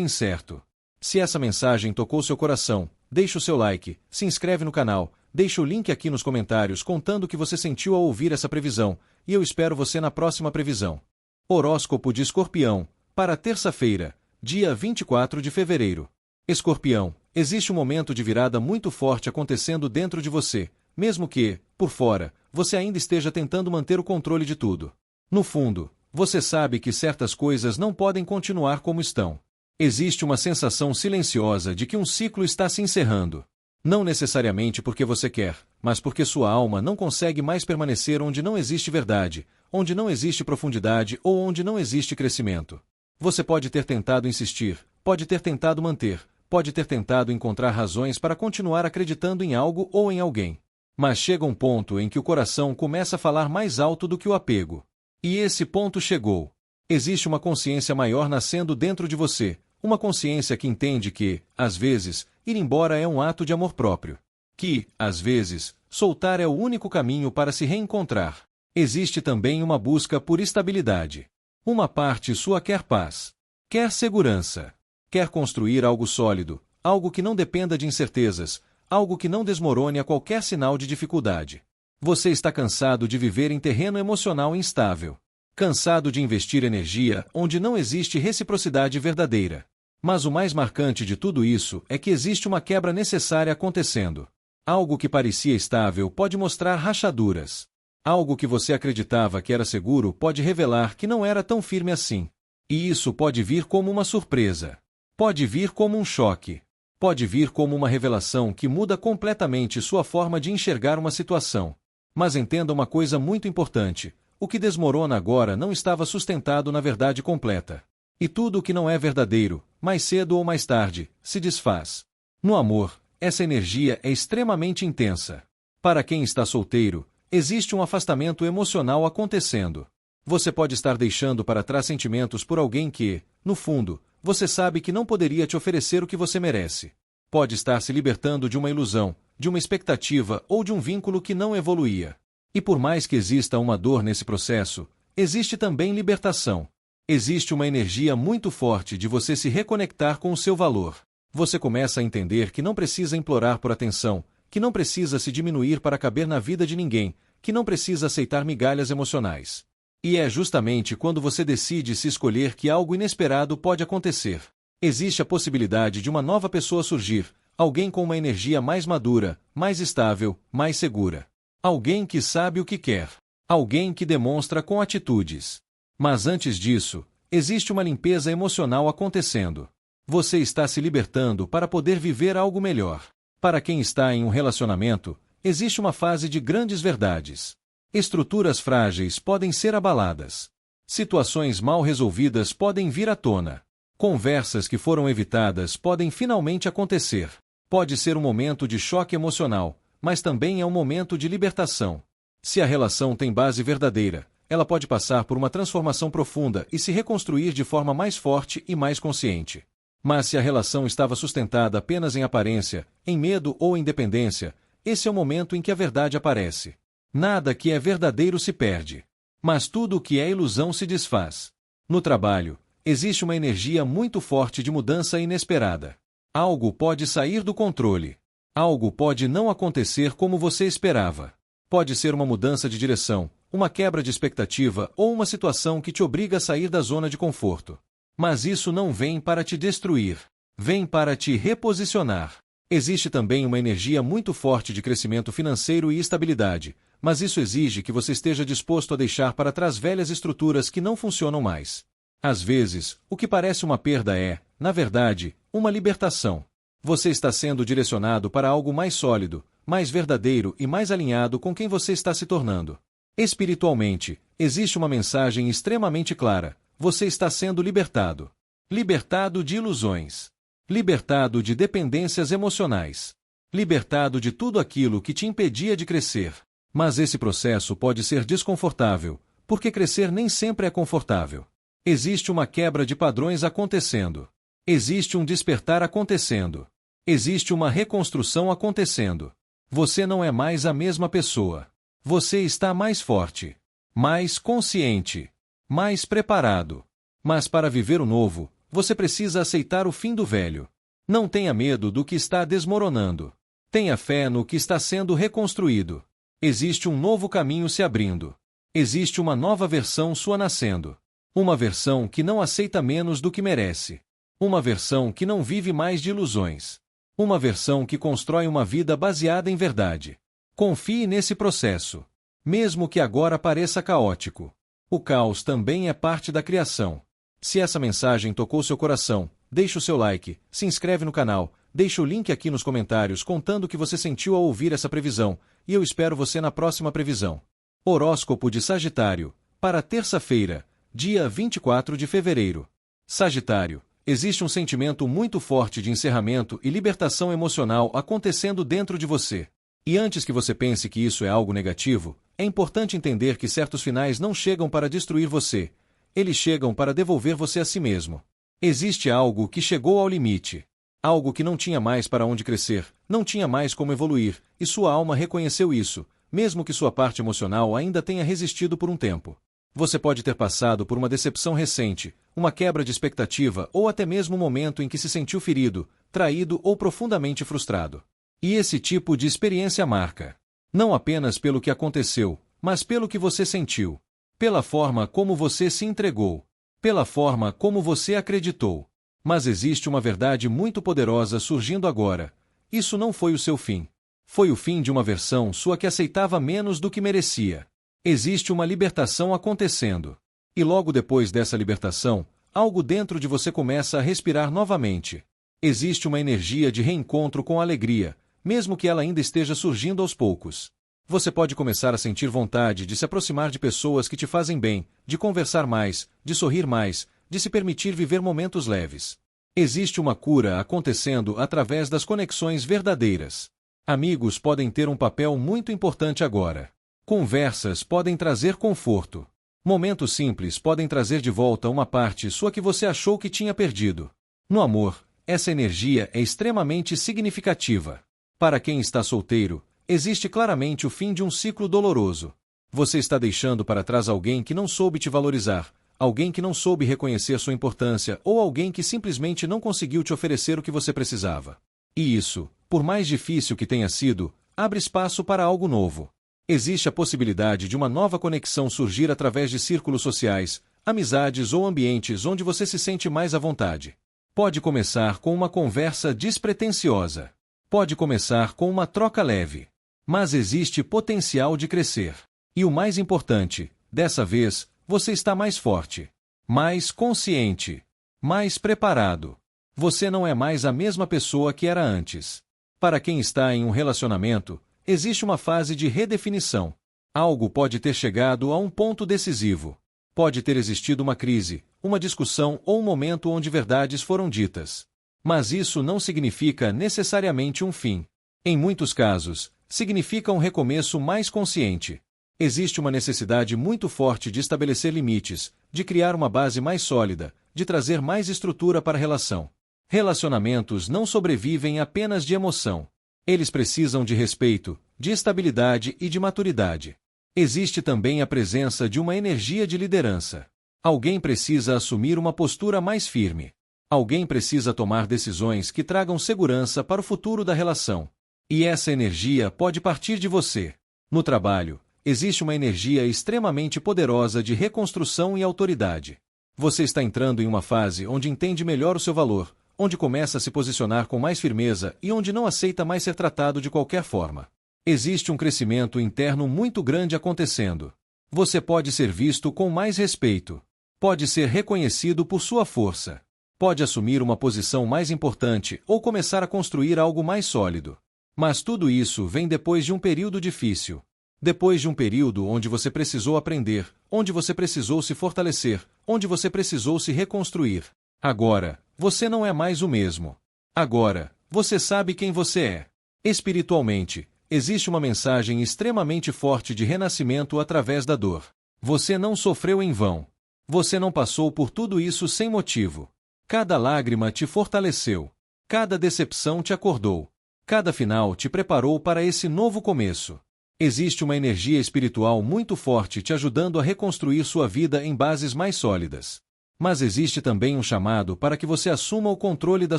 incerto. Se essa mensagem tocou seu coração, deixe o seu like, se inscreve no canal, deixe o link aqui nos comentários contando o que você sentiu ao ouvir essa previsão, e eu espero você na próxima previsão. Horóscopo de Escorpião, para terça-feira, dia 24 de fevereiro. Escorpião, existe um momento de virada muito forte acontecendo dentro de você, mesmo que, por fora, você ainda esteja tentando manter o controle de tudo. No fundo, você sabe que certas coisas não podem continuar como estão. Existe uma sensação silenciosa de que um ciclo está se encerrando. Não necessariamente porque você quer, mas porque sua alma não consegue mais permanecer onde não existe verdade, onde não existe profundidade ou onde não existe crescimento. Você pode ter tentado insistir, pode ter tentado manter, pode ter tentado encontrar razões para continuar acreditando em algo ou em alguém. Mas chega um ponto em que o coração começa a falar mais alto do que o apego. E esse ponto chegou. Existe uma consciência maior nascendo dentro de você, uma consciência que entende que, às vezes, ir embora é um ato de amor próprio. Que, às vezes, soltar é o único caminho para se reencontrar. Existe também uma busca por estabilidade. Uma parte sua quer paz, quer segurança, quer construir algo sólido, algo que não dependa de incertezas, algo que não desmorone a qualquer sinal de dificuldade. Você está cansado de viver em terreno emocional instável. Cansado de investir energia onde não existe reciprocidade verdadeira. Mas o mais marcante de tudo isso é que existe uma quebra necessária acontecendo. Algo que parecia estável pode mostrar rachaduras. Algo que você acreditava que era seguro pode revelar que não era tão firme assim. E isso pode vir como uma surpresa. Pode vir como um choque. Pode vir como uma revelação que muda completamente sua forma de enxergar uma situação. Mas entenda uma coisa muito importante. O que desmorona agora não estava sustentado na verdade completa. E tudo o que não é verdadeiro, mais cedo ou mais tarde, se desfaz. No amor, essa energia é extremamente intensa. Para quem está solteiro, existe um afastamento emocional acontecendo. Você pode estar deixando para trás sentimentos por alguém que, no fundo, você sabe que não poderia te oferecer o que você merece. Pode estar se libertando de uma ilusão, de uma expectativa ou de um vínculo que não evoluía. E por mais que exista uma dor nesse processo, existe também libertação. Existe uma energia muito forte de você se reconectar com o seu valor. Você começa a entender que não precisa implorar por atenção, que não precisa se diminuir para caber na vida de ninguém, que não precisa aceitar migalhas emocionais. E é justamente quando você decide se escolher que algo inesperado pode acontecer. Existe a possibilidade de uma nova pessoa surgir, alguém com uma energia mais madura, mais estável, mais segura. Alguém que sabe o que quer. Alguém que demonstra com atitudes. Mas antes disso, existe uma limpeza emocional acontecendo. Você está se libertando para poder viver algo melhor. Para quem está em um relacionamento, existe uma fase de grandes verdades. Estruturas frágeis podem ser abaladas. Situações mal resolvidas podem vir à tona. Conversas que foram evitadas podem finalmente acontecer. Pode ser um momento de choque emocional, mas também é um momento de libertação. Se a relação tem base verdadeira, ela pode passar por uma transformação profunda e se reconstruir de forma mais forte e mais consciente. Mas se a relação estava sustentada apenas em aparência, em medo ou em dependência, esse é o momento em que a verdade aparece. Nada que é verdadeiro se perde. Mas tudo o que é ilusão se desfaz. No trabalho, existe uma energia muito forte de mudança inesperada. Algo pode sair do controle. Algo pode não acontecer como você esperava. Pode ser uma mudança de direção, uma quebra de expectativa ou uma situação que te obriga a sair da zona de conforto. Mas isso não vem para te destruir. Vem para te reposicionar. Existe também uma energia muito forte de crescimento financeiro e estabilidade, mas isso exige que você esteja disposto a deixar para trás velhas estruturas que não funcionam mais. Às vezes, o que parece uma perda é, na verdade, uma libertação. Você está sendo direcionado para algo mais sólido, mais verdadeiro e mais alinhado com quem você está se tornando. Espiritualmente, existe uma mensagem extremamente clara: você está sendo libertado. Libertado de ilusões. Libertado de dependências emocionais. Libertado de tudo aquilo que te impedia de crescer. Mas esse processo pode ser desconfortável, porque crescer nem sempre é confortável. Existe uma quebra de padrões acontecendo. Existe um despertar acontecendo. Existe uma reconstrução acontecendo. Você não é mais a mesma pessoa. Você está mais forte, mais consciente, mais preparado. Mas para viver o novo, você precisa aceitar o fim do velho. Não tenha medo do que está desmoronando. Tenha fé no que está sendo reconstruído. Existe um novo caminho se abrindo. Existe uma nova versão sua nascendo. Uma versão que não aceita menos do que merece. Uma versão que não vive mais de ilusões. Uma versão que constrói uma vida baseada em verdade. Confie nesse processo. Mesmo que agora pareça caótico. O caos também é parte da criação. Se essa mensagem tocou seu coração, deixe o seu like, se inscreve no canal, deixe o link aqui nos comentários contando o que você sentiu ao ouvir essa previsão, e eu espero você na próxima previsão. Horóscopo de Sagitário, para terça-feira, dia 24 de fevereiro. Sagitário, existe um sentimento muito forte de encerramento e libertação emocional acontecendo dentro de você. E antes que você pense que isso é algo negativo, é importante entender que certos finais não chegam para destruir você, eles chegam para devolver você a si mesmo. Existe algo que chegou ao limite. Algo que não tinha mais para onde crescer, não tinha mais como evoluir, e sua alma reconheceu isso, mesmo que sua parte emocional ainda tenha resistido por um tempo. Você pode ter passado por uma decepção recente, uma quebra de expectativa ou até mesmo um momento em que se sentiu ferido, traído ou profundamente frustrado. E esse tipo de experiência marca. Não apenas pelo que aconteceu, mas pelo que você sentiu. Pela forma como você se entregou. Pela forma como você acreditou. Mas existe uma verdade muito poderosa surgindo agora. Isso não foi o seu fim. Foi o fim de uma versão sua que aceitava menos do que merecia. Existe uma libertação acontecendo. E logo depois dessa libertação, algo dentro de você começa a respirar novamente. Existe uma energia de reencontro com alegria, mesmo que ela ainda esteja surgindo aos poucos. Você pode começar a sentir vontade de se aproximar de pessoas que te fazem bem, de conversar mais, de sorrir mais, de se permitir viver momentos leves. Existe uma cura acontecendo através das conexões verdadeiras. Amigos podem ter um papel muito importante agora. Conversas podem trazer conforto. Momentos simples podem trazer de volta uma parte sua que você achou que tinha perdido. No amor, essa energia é extremamente significativa. Para quem está solteiro, existe claramente o fim de um ciclo doloroso. Você está deixando para trás alguém que não soube te valorizar, alguém que não soube reconhecer sua importância ou alguém que simplesmente não conseguiu te oferecer o que você precisava. E isso, por mais difícil que tenha sido, abre espaço para algo novo. Existe a possibilidade de uma nova conexão surgir através de círculos sociais, amizades ou ambientes onde você se sente mais à vontade. Pode começar com uma conversa despretensiosa. Pode começar com uma troca leve. Mas existe potencial de crescer. E o mais importante, dessa vez, você está mais forte, mais consciente, mais preparado. Você não é mais a mesma pessoa que era antes. Para quem está em um relacionamento, existe uma fase de redefinição. Algo pode ter chegado a um ponto decisivo. Pode ter existido uma crise, uma discussão ou um momento onde verdades foram ditas. Mas isso não significa necessariamente um fim. Em muitos casos, significa um recomeço mais consciente. Existe uma necessidade muito forte de estabelecer limites, de criar uma base mais sólida, de trazer mais estrutura para a relação. Relacionamentos não sobrevivem apenas de emoção. Eles precisam de respeito, de estabilidade e de maturidade. Existe também a presença de uma energia de liderança. Alguém precisa assumir uma postura mais firme. Alguém precisa tomar decisões que tragam segurança para o futuro da relação. E essa energia pode partir de você. No trabalho, existe uma energia extremamente poderosa de reconstrução e autoridade. Você está entrando em uma fase onde entende melhor o seu valor, onde começa a se posicionar com mais firmeza e onde não aceita mais ser tratado de qualquer forma. Existe um crescimento interno muito grande acontecendo. Você pode ser visto com mais respeito. Pode ser reconhecido por sua força. Pode assumir uma posição mais importante ou começar a construir algo mais sólido. Mas tudo isso vem depois de um período difícil. Depois de um período onde você precisou aprender, onde você precisou se fortalecer, onde você precisou se reconstruir. Agora, você não é mais o mesmo. Agora, você sabe quem você é. Espiritualmente, existe uma mensagem extremamente forte de renascimento através da dor. Você não sofreu em vão. Você não passou por tudo isso sem motivo. Cada lágrima te fortaleceu. Cada decepção te acordou. Cada final te preparou para esse novo começo. Existe uma energia espiritual muito forte te ajudando a reconstruir sua vida em bases mais sólidas. Mas existe também um chamado para que você assuma o controle da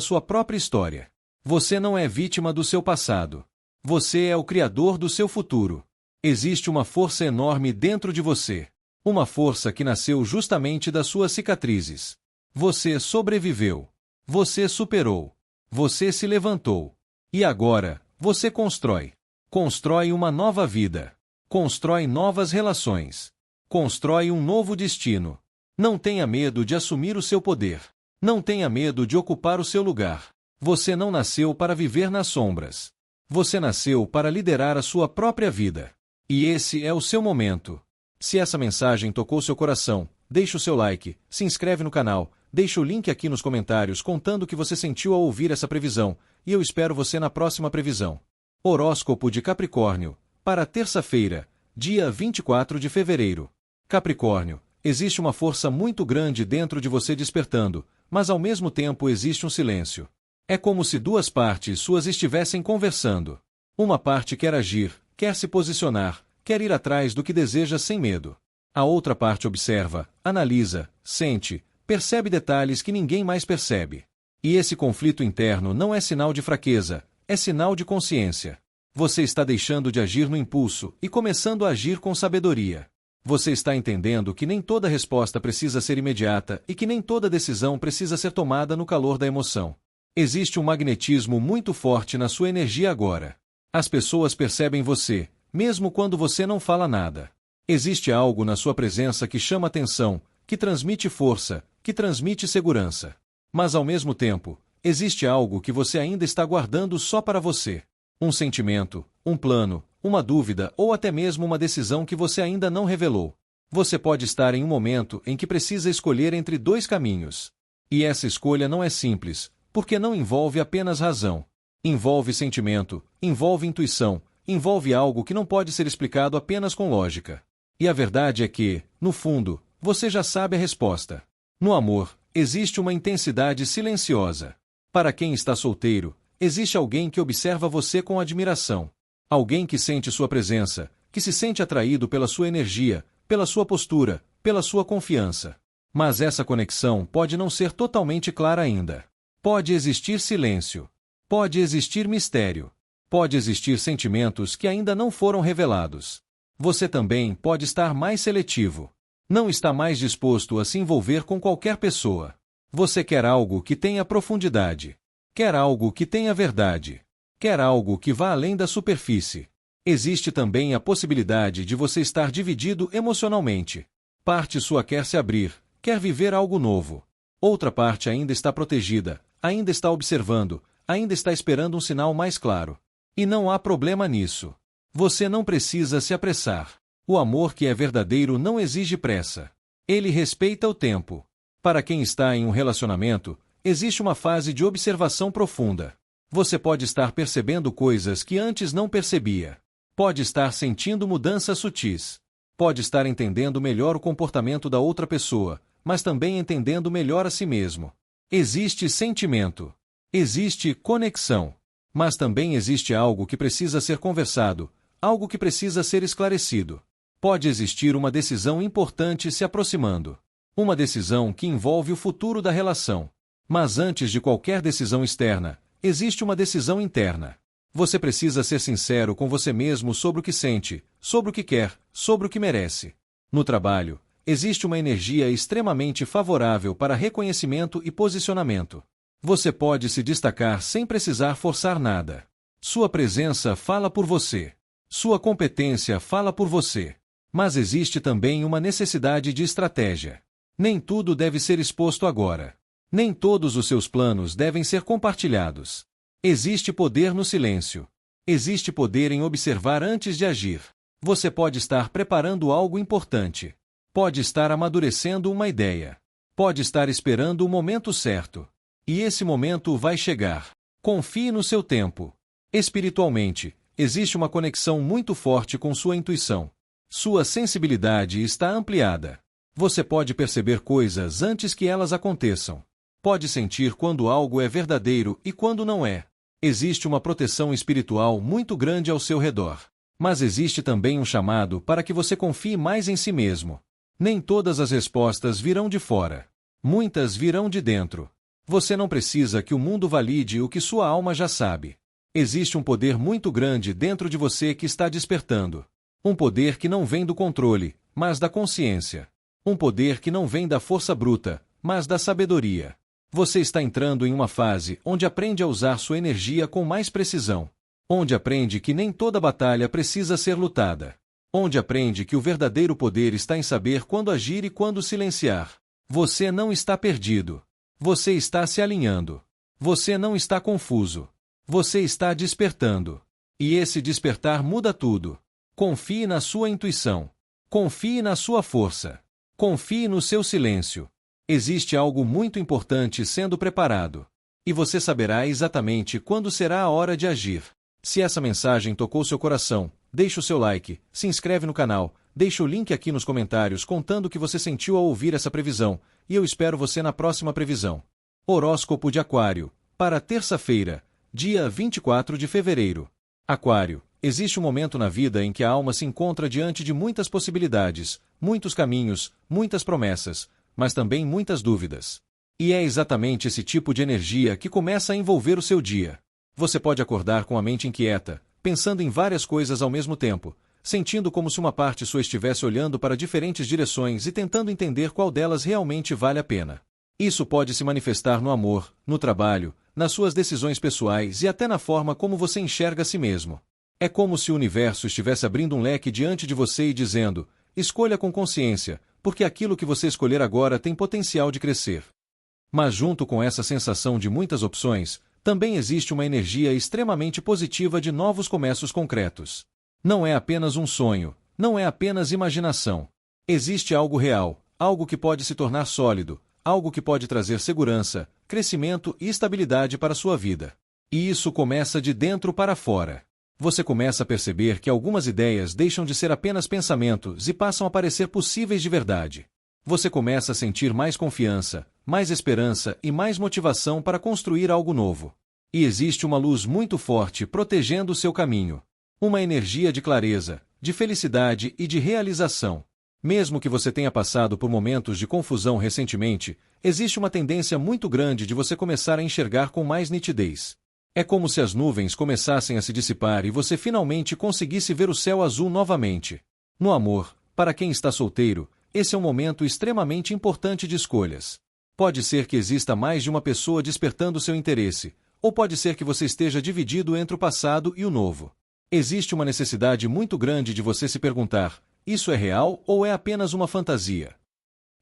sua própria história. Você não é vítima do seu passado. Você é o criador do seu futuro. Existe uma força enorme dentro de você. Uma força que nasceu justamente das suas cicatrizes. Você sobreviveu. Você superou. Você se levantou. E agora, você constrói. Constrói uma nova vida. Constrói novas relações. Constrói um novo destino. Não tenha medo de assumir o seu poder. Não tenha medo de ocupar o seu lugar. Você não nasceu para viver nas sombras. Você nasceu para liderar a sua própria vida. E esse é o seu momento. Se essa mensagem tocou seu coração, deixe o seu like, se inscreve no canal, deixe o link aqui nos comentários contando o que você sentiu ao ouvir essa previsão, e eu espero você na próxima previsão. Horóscopo de Capricórnio, para terça-feira, dia 24 de fevereiro. Capricórnio, existe uma força muito grande dentro de você despertando, mas ao mesmo tempo existe um silêncio. É como se duas partes suas estivessem conversando. Uma parte quer agir, quer se posicionar, quer ir atrás do que deseja sem medo. A outra parte observa, analisa, sente, percebe detalhes que ninguém mais percebe. E esse conflito interno não é sinal de fraqueza, é sinal de consciência. Você está deixando de agir no impulso e começando a agir com sabedoria. Você está entendendo que nem toda resposta precisa ser imediata e que nem toda decisão precisa ser tomada no calor da emoção. Existe um magnetismo muito forte na sua energia agora. As pessoas percebem você, mesmo quando você não fala nada. Existe algo na sua presença que chama atenção, que transmite força, que transmite segurança. Mas ao mesmo tempo, existe algo que você ainda está guardando só para você. Um sentimento, um plano, uma dúvida ou até mesmo uma decisão que você ainda não revelou. Você pode estar em um momento em que precisa escolher entre dois caminhos. E essa escolha não é simples, porque não envolve apenas razão. Envolve sentimento, envolve intuição, envolve algo que não pode ser explicado apenas com lógica. E a verdade é que, no fundo, você já sabe a resposta. No amor, existe uma intensidade silenciosa. Para quem está solteiro, existe alguém que observa você com admiração. Alguém que sente sua presença, que se sente atraído pela sua energia, pela sua postura, pela sua confiança. Mas essa conexão pode não ser totalmente clara ainda. Pode existir silêncio. Pode existir mistério. Pode existir sentimentos que ainda não foram revelados. Você também pode estar mais seletivo. Não está mais disposto a se envolver com qualquer pessoa. Você quer algo que tenha profundidade. Quer algo que tenha verdade. Quer algo que vá além da superfície. Existe também a possibilidade de você estar dividido emocionalmente. Parte sua quer se abrir, quer viver algo novo. Outra parte ainda está protegida, ainda está observando, ainda está esperando um sinal mais claro. E não há problema nisso. Você não precisa se apressar. O amor que é verdadeiro não exige pressa. Ele respeita o tempo. Para quem está em um relacionamento, existe uma fase de observação profunda. Você pode estar percebendo coisas que antes não percebia. Pode estar sentindo mudanças sutis. Pode estar entendendo melhor o comportamento da outra pessoa, mas também entendendo melhor a si mesmo. Existe sentimento. Existe conexão. Mas também existe algo que precisa ser conversado, algo que precisa ser esclarecido. Pode existir uma decisão importante se aproximando. Uma decisão que envolve o futuro da relação. Mas antes de qualquer decisão externa, existe uma decisão interna. Você precisa ser sincero com você mesmo sobre o que sente, sobre o que quer, sobre o que merece. No trabalho, existe uma energia extremamente favorável para reconhecimento e posicionamento. Você pode se destacar sem precisar forçar nada. Sua presença fala por você. Sua competência fala por você. Mas existe também uma necessidade de estratégia. Nem tudo deve ser exposto agora. Nem todos os seus planos devem ser compartilhados. Existe poder no silêncio. Existe poder em observar antes de agir. Você pode estar preparando algo importante. Pode estar amadurecendo uma ideia. Pode estar esperando o momento certo. E esse momento vai chegar. Confie no seu tempo. Espiritualmente, existe uma conexão muito forte com sua intuição. Sua sensibilidade está ampliada. Você pode perceber coisas antes que elas aconteçam. Pode sentir quando algo é verdadeiro e quando não é. Existe uma proteção espiritual muito grande ao seu redor. Mas existe também um chamado para que você confie mais em si mesmo. Nem todas as respostas virão de fora. Muitas virão de dentro. Você não precisa que o mundo valide o que sua alma já sabe. Existe um poder muito grande dentro de você que está despertando. Um poder que não vem do controle, mas da consciência. Um poder que não vem da força bruta, mas da sabedoria. Você está entrando em uma fase onde aprende a usar sua energia com mais precisão. Onde aprende que nem toda batalha precisa ser lutada. Onde aprende que o verdadeiro poder está em saber quando agir e quando silenciar. Você não está perdido. Você está se alinhando. Você não está confuso. Você está despertando. E esse despertar muda tudo. Confie na sua intuição. Confie na sua força. Confie no seu silêncio. Existe algo muito importante sendo preparado. E você saberá exatamente quando será a hora de agir. Se essa mensagem tocou seu coração, deixe o seu like, se inscreve no canal, deixe o link aqui nos comentários contando o que você sentiu ao ouvir essa previsão, e eu espero você na próxima previsão. Horóscopo de Aquário, para terça-feira, dia 24 de fevereiro. Aquário, existe um momento na vida em que a alma se encontra diante de muitas possibilidades, muitos caminhos, muitas promessas, mas também muitas dúvidas. E é exatamente esse tipo de energia que começa a envolver o seu dia. Você pode acordar com a mente inquieta, pensando em várias coisas ao mesmo tempo, sentindo como se uma parte sua estivesse olhando para diferentes direções e tentando entender qual delas realmente vale a pena. Isso pode se manifestar no amor, no trabalho, nas suas decisões pessoais e até na forma como você enxerga a si mesmo. É como se o universo estivesse abrindo um leque diante de você e dizendo: escolha com consciência, porque aquilo que você escolher agora tem potencial de crescer. Mas junto com essa sensação de muitas opções, também existe uma energia extremamente positiva de novos começos concretos. Não é apenas um sonho, não é apenas imaginação. Existe algo real, algo que pode se tornar sólido, algo que pode trazer segurança, crescimento e estabilidade para a sua vida. E isso começa de dentro para fora. Você começa a perceber que algumas ideias deixam de ser apenas pensamentos e passam a parecer possíveis de verdade. Você começa a sentir mais confiança, mais esperança e mais motivação para construir algo novo. E existe uma luz muito forte protegendo o seu caminho. Uma energia de clareza, de felicidade e de realização. Mesmo que você tenha passado por momentos de confusão recentemente, existe uma tendência muito grande de você começar a enxergar com mais nitidez. É como se as nuvens começassem a se dissipar e você finalmente conseguisse ver o céu azul novamente. No amor, para quem está solteiro, esse é um momento extremamente importante de escolhas. Pode ser que exista mais de uma pessoa despertando seu interesse, ou pode ser que você esteja dividido entre o passado e o novo. Existe uma necessidade muito grande de você se perguntar: isso é real ou é apenas uma fantasia?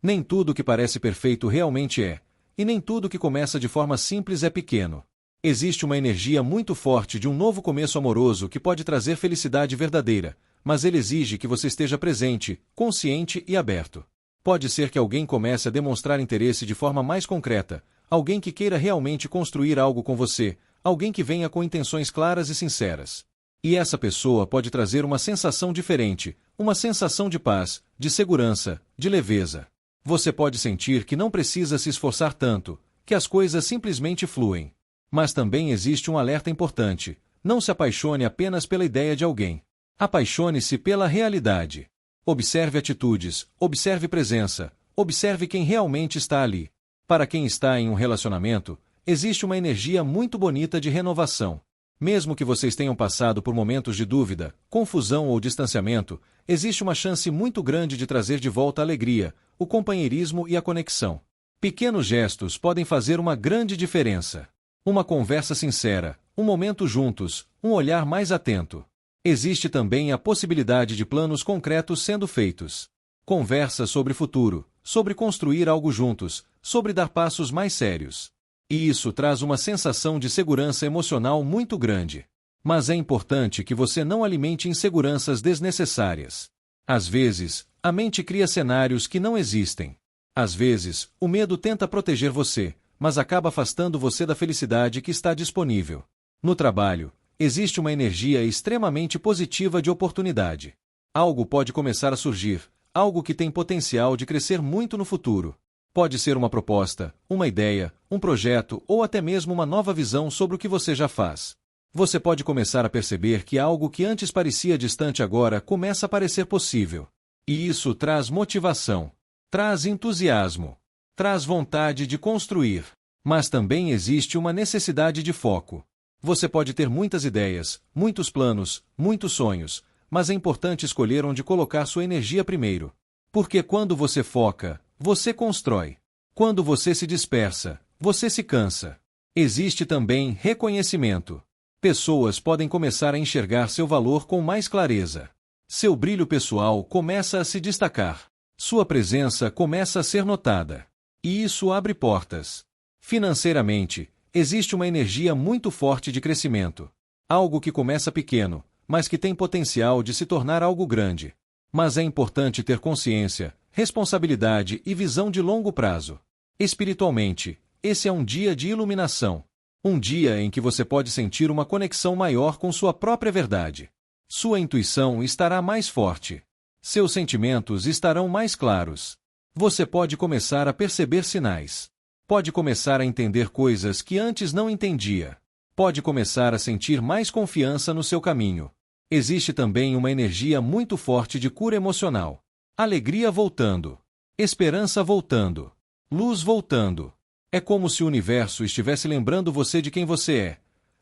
Nem tudo que parece perfeito realmente é, e nem tudo que começa de forma simples é pequeno. Existe uma energia muito forte de um novo começo amoroso que pode trazer felicidade verdadeira, mas ele exige que você esteja presente, consciente e aberto. Pode ser que alguém comece a demonstrar interesse de forma mais concreta, alguém que queira realmente construir algo com você, alguém que venha com intenções claras e sinceras. E essa pessoa pode trazer uma sensação diferente, uma sensação de paz, de segurança, de leveza. Você pode sentir que não precisa se esforçar tanto, que as coisas simplesmente fluem. Mas também existe um alerta importante: não se apaixone apenas pela ideia de alguém. Apaixone-se pela realidade. Observe atitudes, observe presença, observe quem realmente está ali. Para quem está em um relacionamento, existe uma energia muito bonita de renovação. Mesmo que vocês tenham passado por momentos de dúvida, confusão ou distanciamento, existe uma chance muito grande de trazer de volta a alegria, o companheirismo e a conexão. Pequenos gestos podem fazer uma grande diferença. Uma conversa sincera, um momento juntos, um olhar mais atento. Existe também a possibilidade de planos concretos sendo feitos. Conversa sobre futuro, sobre construir algo juntos, sobre dar passos mais sérios. E isso traz uma sensação de segurança emocional muito grande. Mas é importante que você não alimente inseguranças desnecessárias. Às vezes, a mente cria cenários que não existem. Às vezes, o medo tenta proteger você, mas acaba afastando você da felicidade que está disponível. No trabalho, existe uma energia extremamente positiva de oportunidade. Algo pode começar a surgir, algo que tem potencial de crescer muito no futuro. Pode ser uma proposta, uma ideia, um projeto ou até mesmo uma nova visão sobre o que você já faz. Você pode começar a perceber que algo que antes parecia distante agora começa a parecer possível. E isso traz motivação, traz entusiasmo, traz vontade de construir. Mas também existe uma necessidade de foco. Você pode ter muitas ideias, muitos planos, muitos sonhos, mas é importante escolher onde colocar sua energia primeiro. Porque quando você foca, você constrói. Quando você se dispersa, você se cansa. Existe também reconhecimento. Pessoas podem começar a enxergar seu valor com mais clareza. Seu brilho pessoal começa a se destacar. Sua presença começa a ser notada. E isso abre portas. Financeiramente, existe uma energia muito forte de crescimento. Algo que começa pequeno, mas que tem potencial de se tornar algo grande. Mas é importante ter consciência, responsabilidade e visão de longo prazo. Espiritualmente, esse é um dia de iluminação. Um dia em que você pode sentir uma conexão maior com sua própria verdade. Sua intuição estará mais forte. Seus sentimentos estarão mais claros. Você pode começar a perceber sinais. Pode começar a entender coisas que antes não entendia. Pode começar a sentir mais confiança no seu caminho. Existe também uma energia muito forte de cura emocional. Alegria voltando. Esperança voltando. Luz voltando. É como se o universo estivesse lembrando você de quem você é.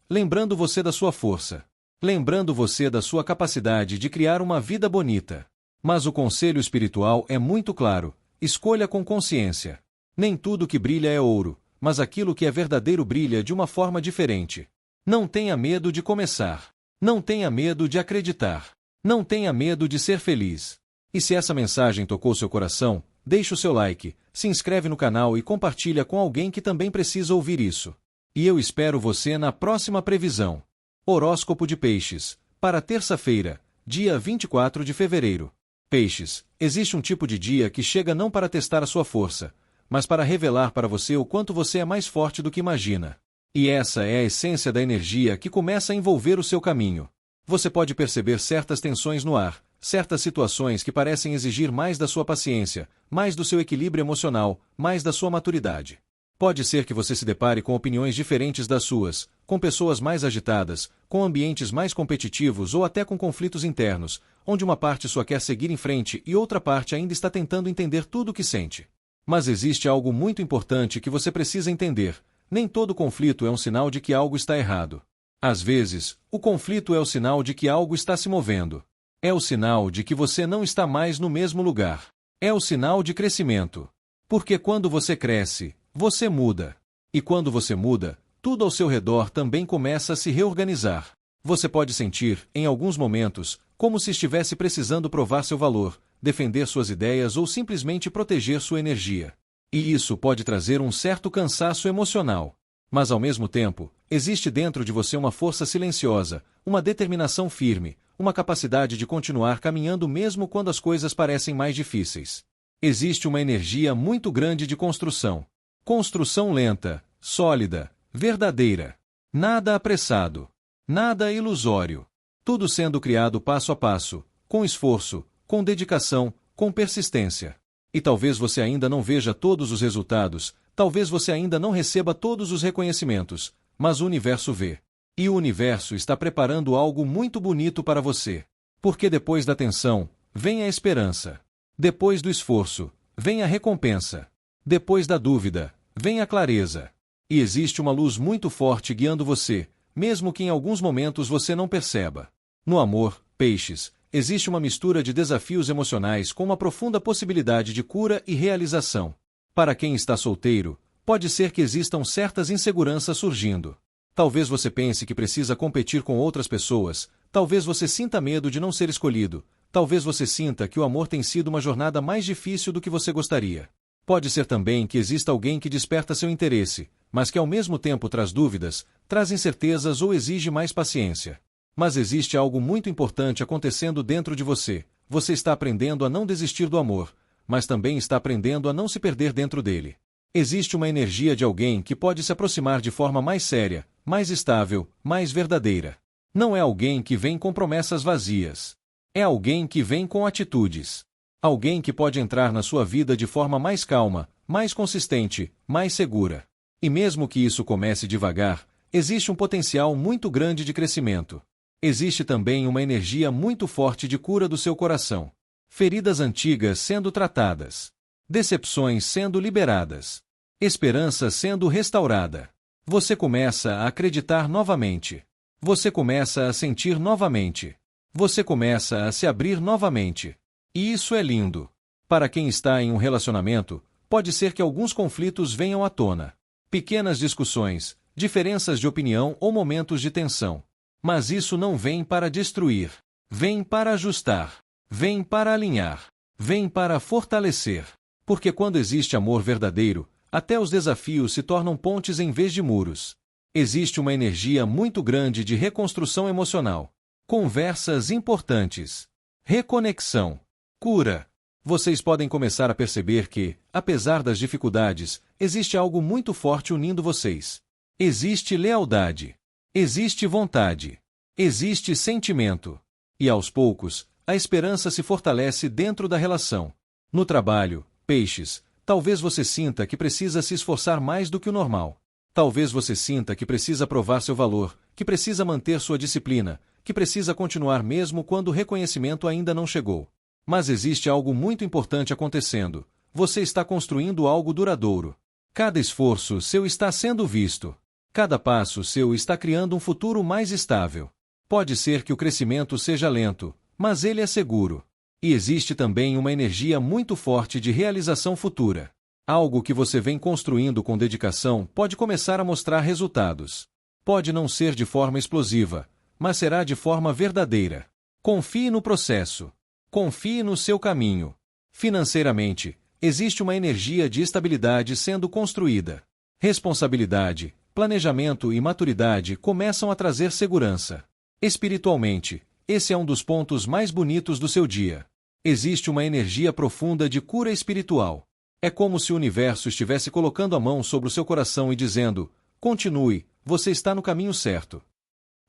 Lembrando você da sua força. Lembrando você da sua capacidade de criar uma vida bonita. Mas o conselho espiritual é muito claro. Escolha com consciência. Nem tudo que brilha é ouro, mas aquilo que é verdadeiro brilha de uma forma diferente. Não tenha medo de começar. Não tenha medo de acreditar. Não tenha medo de ser feliz. E se essa mensagem tocou seu coração, deixe o seu like, se inscreve no canal e compartilha com alguém que também precisa ouvir isso. E eu espero você na próxima previsão. Horóscopo de Peixes, para terça-feira, dia 24 de fevereiro. Peixes, existe um tipo de dia que chega não para testar a sua força, mas para revelar para você o quanto você é mais forte do que imagina. E essa é a essência da energia que começa a envolver o seu caminho. Você pode perceber certas tensões no ar, certas situações que parecem exigir mais da sua paciência, mais do seu equilíbrio emocional, mais da sua maturidade. Pode ser que você se depare com opiniões diferentes das suas, com pessoas mais agitadas, com ambientes mais competitivos ou até com conflitos internos, onde uma parte só quer seguir em frente e outra parte ainda está tentando entender tudo o que sente. Mas existe algo muito importante que você precisa entender. Nem todo conflito é um sinal de que algo está errado. Às vezes, o conflito é o sinal de que algo está se movendo. É o sinal de que você não está mais no mesmo lugar. É o sinal de crescimento. Porque quando você cresce, você muda. E quando você muda, tudo ao seu redor também começa a se reorganizar. Você pode sentir, em alguns momentos, como se estivesse precisando provar seu valor, defender suas ideias ou simplesmente proteger sua energia. E isso pode trazer um certo cansaço emocional. Mas ao mesmo tempo, existe dentro de você uma força silenciosa, uma determinação firme, uma capacidade de continuar caminhando mesmo quando as coisas parecem mais difíceis. Existe uma energia muito grande de construção. Construção lenta, sólida, verdadeira. Nada apressado. Nada ilusório. Tudo sendo criado passo a passo, com esforço, com dedicação, com persistência. E talvez você ainda não veja todos os resultados, talvez você ainda não receba todos os reconhecimentos, mas o universo vê. E o universo está preparando algo muito bonito para você. Porque depois da tensão, vem a esperança. Depois do esforço, vem a recompensa. Depois da dúvida, vem a clareza. E existe uma luz muito forte guiando você, mesmo que em alguns momentos você não perceba. No amor, Peixes, existe uma mistura de desafios emocionais com uma profunda possibilidade de cura e realização. Para quem está solteiro, pode ser que existam certas inseguranças surgindo. Talvez você pense que precisa competir com outras pessoas, talvez você sinta medo de não ser escolhido, talvez você sinta que o amor tem sido uma jornada mais difícil do que você gostaria. Pode ser também que exista alguém que desperta seu interesse, mas que ao mesmo tempo traz dúvidas, traz incertezas ou exige mais paciência. Mas existe algo muito importante acontecendo dentro de você. Você está aprendendo a não desistir do amor, mas também está aprendendo a não se perder dentro dele. Existe uma energia de alguém que pode se aproximar de forma mais séria, mais estável, mais verdadeira. Não é alguém que vem com promessas vazias. É alguém que vem com atitudes. Alguém que pode entrar na sua vida de forma mais calma, mais consistente, mais segura. E mesmo que isso comece devagar, existe um potencial muito grande de crescimento. Existe também uma energia muito forte de cura do seu coração. Feridas antigas sendo tratadas. Decepções sendo liberadas. Esperança sendo restaurada. Você começa a acreditar novamente. Você começa a sentir novamente. Você começa a se abrir novamente. E isso é lindo. Para quem está em um relacionamento, pode ser que alguns conflitos venham à tona. Pequenas discussões, diferenças de opinião ou momentos de tensão. Mas isso não vem para destruir. Vem para ajustar. Vem para alinhar. Vem para fortalecer. Porque quando existe amor verdadeiro, até os desafios se tornam pontes em vez de muros. Existe uma energia muito grande de reconstrução emocional. Conversas importantes. Reconexão. Cura. Vocês podem começar a perceber que, apesar das dificuldades, existe algo muito forte unindo vocês. Existe lealdade. Existe vontade. Existe sentimento. E aos poucos, a esperança se fortalece dentro da relação. No trabalho, peixes, talvez você sinta que precisa se esforçar mais do que o normal. Talvez você sinta que precisa provar seu valor, que precisa manter sua disciplina, que precisa continuar mesmo quando o reconhecimento ainda não chegou. Mas existe algo muito importante acontecendo. Você está construindo algo duradouro. Cada esforço seu está sendo visto. Cada passo seu está criando um futuro mais estável. Pode ser que o crescimento seja lento, mas ele é seguro. E existe também uma energia muito forte de realização futura. Algo que você vem construindo com dedicação pode começar a mostrar resultados. Pode não ser de forma explosiva, mas será de forma verdadeira. Confie no processo. Confie no seu caminho. Financeiramente, existe uma energia de estabilidade sendo construída. Responsabilidade, planejamento e maturidade começam a trazer segurança. Espiritualmente, esse é um dos pontos mais bonitos do seu dia. Existe uma energia profunda de cura espiritual. É como se o universo estivesse colocando a mão sobre o seu coração e dizendo: continue, você está no caminho certo.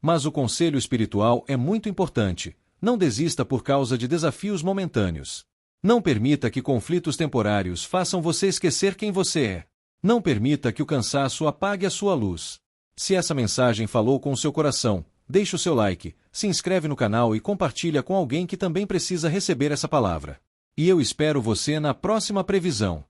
Mas o conselho espiritual é muito importante. Não desista por causa de desafios momentâneos. Não permita que conflitos temporários façam você esquecer quem você é. Não permita que o cansaço apague a sua luz. Se essa mensagem falou com o seu coração, deixe o seu like, se inscreve no canal e compartilha com alguém que também precisa receber essa palavra. E eu espero você na próxima previsão.